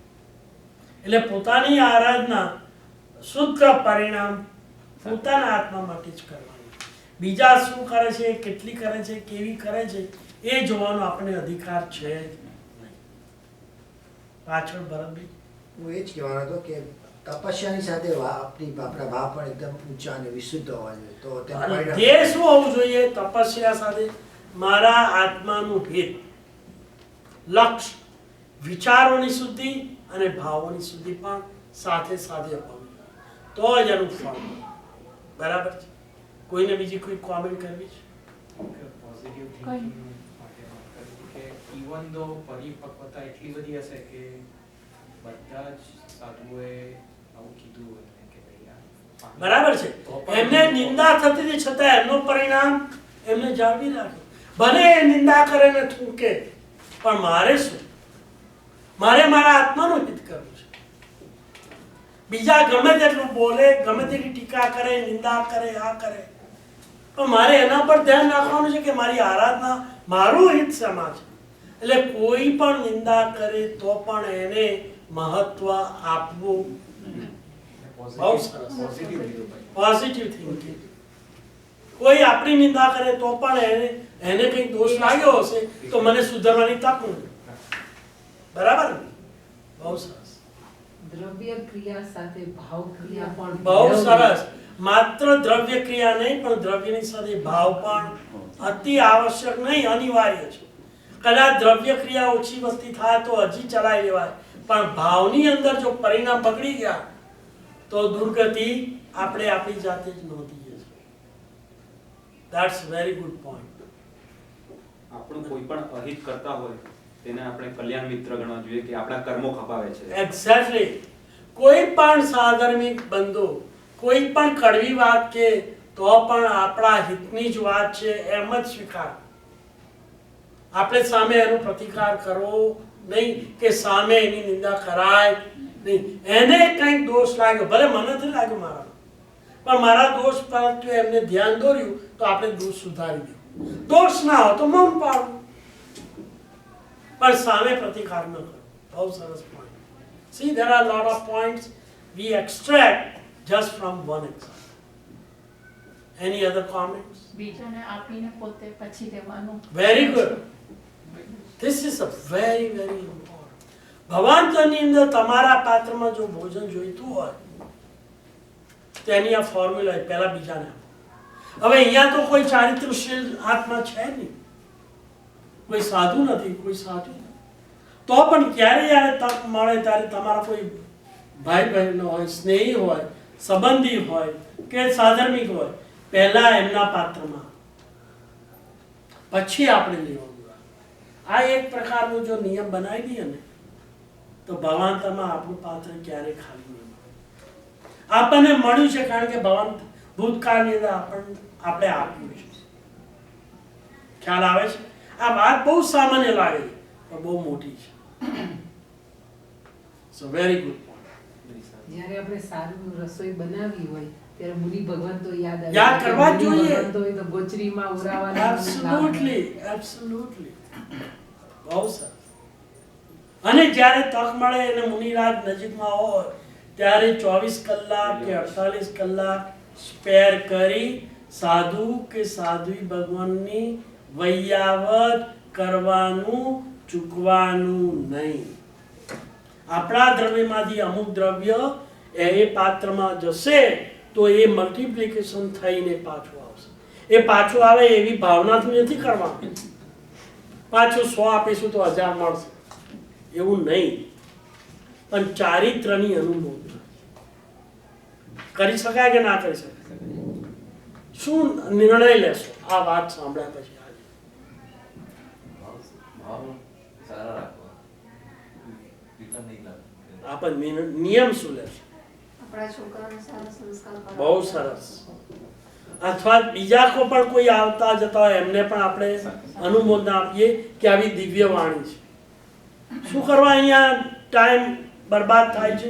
એટલે પોતાની આરાધના શુદ્ધ પરિણામ પોતાના આત્મા માટે જ કરવાની. બીજા શું કરે છે, કેટલી કરે છે, કેવી કરે છે એ જોવાનો આપણે અધિકાર છે જ નહીં. પાછળ ભરતભાઈ હું એ જ કહેવાનો હતો કે તપસ્યાની સાથે આપણા ભાવ પણ એકદમ ઊંચા અને વિશુદ્ધ હોવા જોઈએ. તો તેનું પરિણામ ધ્યેય શું હોવું જોઈએ? તપસ્યા સાથે મારા આત્માનું હિત, લક્ષ્ય, વિચારોની શુદ્ધિ અને ભાવોની શુદ્ધિ પણ સાથે સાથે હોવી જોઈએ. તો જ એનું ફળ મળે. બરાબર છે? કોઈને બીજી કોઈ કોમેન્ટ કરવી છે? પોઝિટિવ થિંકિંગ માટે વાત કરી કે ઇવન ધો પરિપક્વતા એટલી બધી હશે કે બધા જ સાધુઓએ આવું કીધું હોય કે ભાઈ આ બરાબર છે. એમને નિંદા થતી હતી છતાં એમનો પરિણામ એમને જાળવી રાખ્યું. ભલે એ નિંદા કરે ને થૂકે પણ મારે શું? મારે મારા આત્માનું હિત કરવું છે. બીજા ગમે તેટલું બોલે, ગમે તેટલી ટીકા કરે, નિંદા કરે, આ કરે, પણ મારે એના પર ધ્યાન રાખવાનું છે કે મારી આરાધના, મારું હિત શેમાં છે. એટલે કોઈ પણ નિંદા કરે તો પણ એને મહત્વ આપવું. બહુ સરસ. Positive thinking. કોઈ આપણી નિંદા કરે તો પણ એને કંઈક દોષ લાગ્યો હશે તો મને સુધારવાની તક નથી. બરાબર ને? બહુ સરસ. દ્રવ્ય ક્રિયા સાથે ભાવ ક્રિયા પણ બહુ સરસ. માત્ર દ્રવ્ય ક્રિયા નહીં પણ દ્રવ્યની સાથે ભાવ પણ અતિ આવશ્યક નહીં, અનિવાર્ય છે. કદાચ દ્રવ્ય ક્રિયા ઓછી વસ્તી થાય તો હજી ચલાવી લેવાય, પણ ભાવની અંદર જો પરિણામ બગડી ગયા તો દુર્ગતિ આપણે આપણી જાતે જ નોંધીએ છીએ. That's very good point. આપણું કોઈ પણ અહિત કરતા હોય તેને આપણે કલ્યાણ મિત્ર ગણવા જોઈએ કે આપણા કર્મો ખપાવે છે. એક્ઝેક્ટલી. કોઈ પણ સાધર્મિક બંધુ કોઈ પણ કડવી વાત કે તો પણ આપણા હિતની જ વાત છે એમ જ સ્વીકાર. આપણે સામે એનો પ્રતિકાર કરવો નહીં કે સામે એની નિંદા કરાય નહીં. એને કંઈક દોષ લાગ્યો, ભલે મને નથી લાગ્યો મારા, પણ મારા દોષ પર એમને ધ્યાન દોર્યું તો આપણે દોષ સુધારી દઉં. દોષ ના હોય તો મૌન પાડવું, પણ સામે પ્રતિકાર ન કરો. બહુ સરસ point. See, there are a lot of points we extract just from one example. Any other comments? બીજાને આપીને પોતે પછી લેવાનું. Very good. This is a very, very important. ભવાંતરની અંદર તમારા પાત્રમાં જો ભોજન જોઈતું હોય તેની આ ફોર્મ્યુલા પહેલા બીજાને આપો. હવે અહીંયા તો કોઈ ચારિત્રશીલ આત્મા છે નહીં, કોઈ સાધુ નથી, કોઈ સાધુ નથી, તો પણ ક્યારે જ્યારે તક મળે ત્યારે તમારા કોઈ ભાઈ બહેનો હોય, સ્નેહી હોય, સંબંધી હોય કે સાધર્મિક હોય, પહેલા એમના પાત્રમાં પછી આપણે લેવાનું. આ એક પ્રકારનો જો નિયમ બનાવી દઈએ ને તો ભવાંતરમાં આપણું પાત્ર ક્યારેય ખાલી નહીં મળે. આપણને મળ્યું છે કારણ કે ભવાંત ભૂતકાળની અંદર આપણે આપ્યું છે. ખ્યાલ આવે છે? આ વાત બહુ સામાન્ય લાગે છે પણ બહુ મોટી છે. સો વેરી ગુડ પોઈન્ટ. જ્યારે આપણે સારું રસોઈ બનાવી હોય ત્યારે મુનિ ભગવંતો યાદ આવે. યાદ કરવા જ જોઈએ. મુનિ ભગવંતો હોય તો ગોચરીમાં ઉરાવાના. Absolutely, absolutely. બહુ સરસ. અને જ્યારે તક મળે અને મુનિરાજ નજીકમાં હોય ત્યારે 24 કલાક કે 48 કલાક સ્પેર કરી સાધુ કે સાધ્વી ભગવાનની વૈયાવત કરવાનું ચૂકવાનું નહીં. આપણા દ્રવ્યમાંથી અમુક દ્રવ્ય એ પાત્રમાં જશે તો એ મલ્ટિપ્લિકેશન થઈને પાછું આવશે. એ પાછું આવે એવી ભાવનાથી નથી કરવાનું. પાછું 100 આપીશું તો 1000 મળશે એવું નહીં, પણ ચારિત્રની અનુભૂતિ કરી શકાય કે ના કરી શકાય? શું નિર્ણય લેશો આ વાત સાંભળ્યા પછી? ભાવ સારા રાખવા, રિટર્ન નહીં લાવવા. આપણે નિયમ શું લેશો? આપણા છોકરાને સારા સંસ્કાર બહુ સરસ. અથવા બીજા કો પણ કોઈ આવતા જતા હોય એમને પણ આપણે અનુમોદન આપીએ કે આવી દિવ્ય વાણી છે. શું કરવા અહીંયા ટાઈમ બરબાદ થાય છે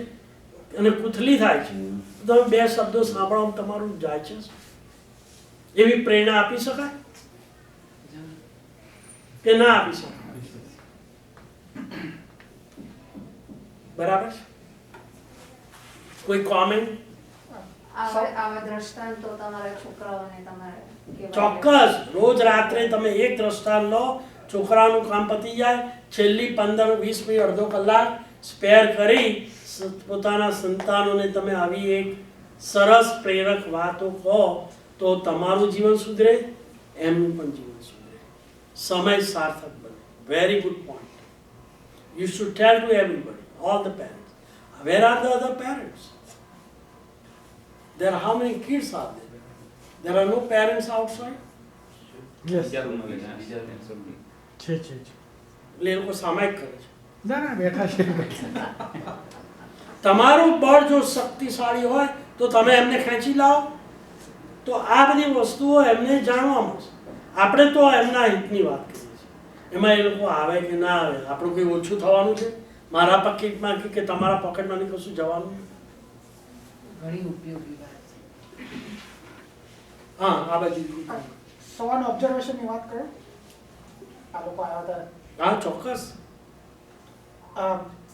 અને કુથલી થાય છે? તમે 2 શબ્દો સાંભળવામાં તમારું જાય છે. એવી પ્રેરણા આપી શકાય કે ના આપી શકાય? બરાબર છે. કોઈ કોમેન્ટ? આવા દ્રષ્ટાંતો તમારા છોકરાઓને તમારે કહેવાય. ચોક્કસ. રોજ રાત્રે તમે એક દ્રષ્ટાંત લો, છોકરાનું કામ પતી જાય, છેલ્લી 15-20 મિનિટ અડધો કલાક સ્પેર કરી પોતાના સંતાનોને તમે આવી એક સરસ પ્રેરક વાતો કહો તો તમારું જીવન સુધરે, એમનું પણ જીવન સુધરે, સમય સાર્થક બને. Very good point. You should tell to everybody, all the parents. Where are the other parents? There are how many kids are there? There are no parents outside? Yes બીજા રૂમમાં બેઠા છે. છે એટલે એ લોકો સામાયિક કરે છે. ના બેઠા છે. તમારું બળ જો શક્તિશાળી હોય તો તમે એમને ખેંચી લાવો તો આ બધી વસ્તુઓ એમને જાણવા મળશે. આપણે તો એમના હિતની વાત કરીએ છીએ, એમાં એ લોકો આવે કે ના આવે આપણું કંઈ ઓછું થવાનું છે? મારા પોકેટમાં કે તમારા પોકેટમાં કશું જવાનું નથી. ઘણી ઉપયોગી વાત છે. હા, આ બાજુ સવારના ઓબ્ઝર્વેશનની વાત કરો. આ લોકો આવ્યા હતા. હા, ચોક્કસ.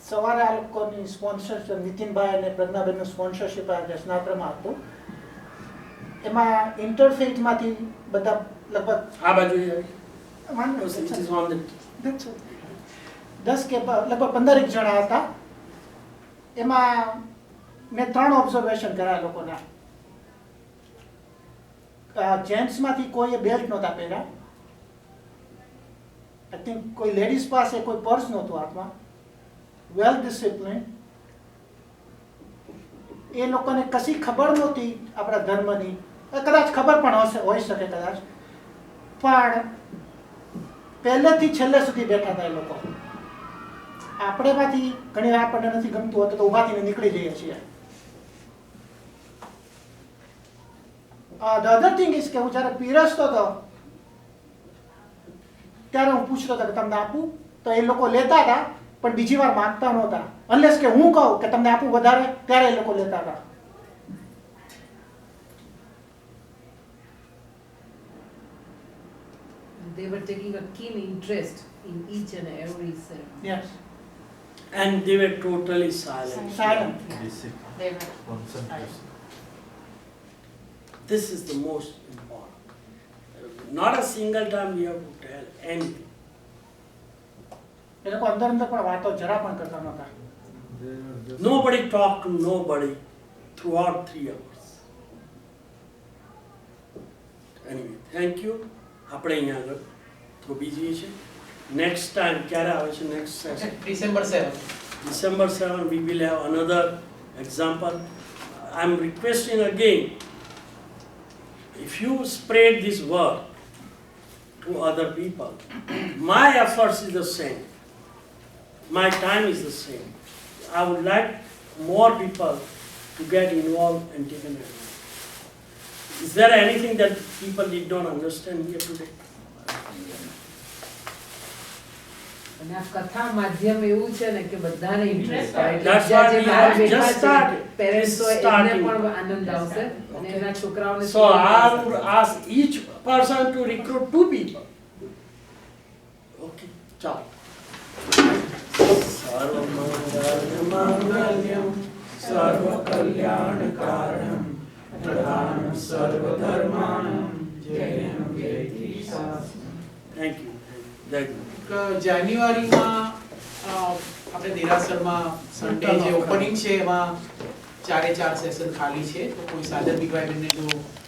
સવારે આ લોકોની સ્પોન્સરશિપ, નીતિનભાઈ અને પ્રજ્ઞાબેનનું સ્પોન્સરશિપ આ રચનાત્રમાં હતું. એમાં ઇન્ટરફેથમાંથી બધા લગભગ આ બાજુ વાંધો It નથી. is on the 10 કે લગભગ 15 જણા હતા. એમાં મેં 3 ઓબ્ઝર્વેશન કર્યા લોકોના. જેન્ટ્સમાંથી કોઈએ બેલ્ટ નહોતા પહેર્યા. આઈ થિંક કોઈ લેડીઝ પાસે કોઈ પર્સ નહોતું હાથમાં. વેલ ડિસિપ્લિન. એ લોકોને કશી ખબર નહોતી આપણા ધર્મની. કદાચ ખબર પણ હોઈ શકે કદાચ, પણ પહેલેથી છેલ્લે સુધી બેઠા હતા એ લોકો. આપણેમાંથી ઘણી વાર આપણને નથી ગમતું હોતું તો ઊભા થઈને નીકળી જઈએ છીએ. The other thing is કે હું જ્યારે પીરસતો હતો ત્યારે હું પૂછતો હતો કે તમને આપું, તો એ લોકો લેતા હતા પણ બીજી વાર માંગતા નહોતા. અનલેસ કે હું કહું કે તમને આપું વધારે, ત્યારે એ લોકો લેતા હતા. They were taking a keen interest in each and every ceremony. Yes. and they were totally silent. Silent. They were. Concentration. This is the most important. Not a single time we have to tell anything. એ લોકો અંદર અંદર પણ વાતો જરા પણ કરતા નહોતા. Nobody talked to nobody throughout 3 hours. Anyway, thank you. આપણે અહીંયા આગળ થોડી જઈએ છીએ. Next time, ક્યારે આવે છે next session? December 7. December 7, we will have another example. I'm requesting again, if you spread this word to other people, my efforts is the same. My time is the same. I would like more people to get involved and taken advantage. Is there anything that people did not understand here today? અને આ કથા માધ્યમ એવું છે ને કે બધાને interest આવે. That's બીજા why જે we બહાર have બેઠા just છે, started. parents હોય It's એમને starting. પણ આનંદ આવશે અને એમના છોકરાઓને So I would ask each person to recruit 2 people. Okay, ciao. Sarvamangala સર્વકલ્યાણકારણમ પ્રધાનમ સર્વધર્માણમ જયમ જયતિ શાસ્ત્રમ. Thank you. જય ગુરુ. જાન્યુઆરીમાં આપણે દેરાસરમાં સન્ડે જે ઓપનિંગ છે એમાં 4 સેશન ખાલી છે, તો કોઈ સાધન ભાઈ બંને જો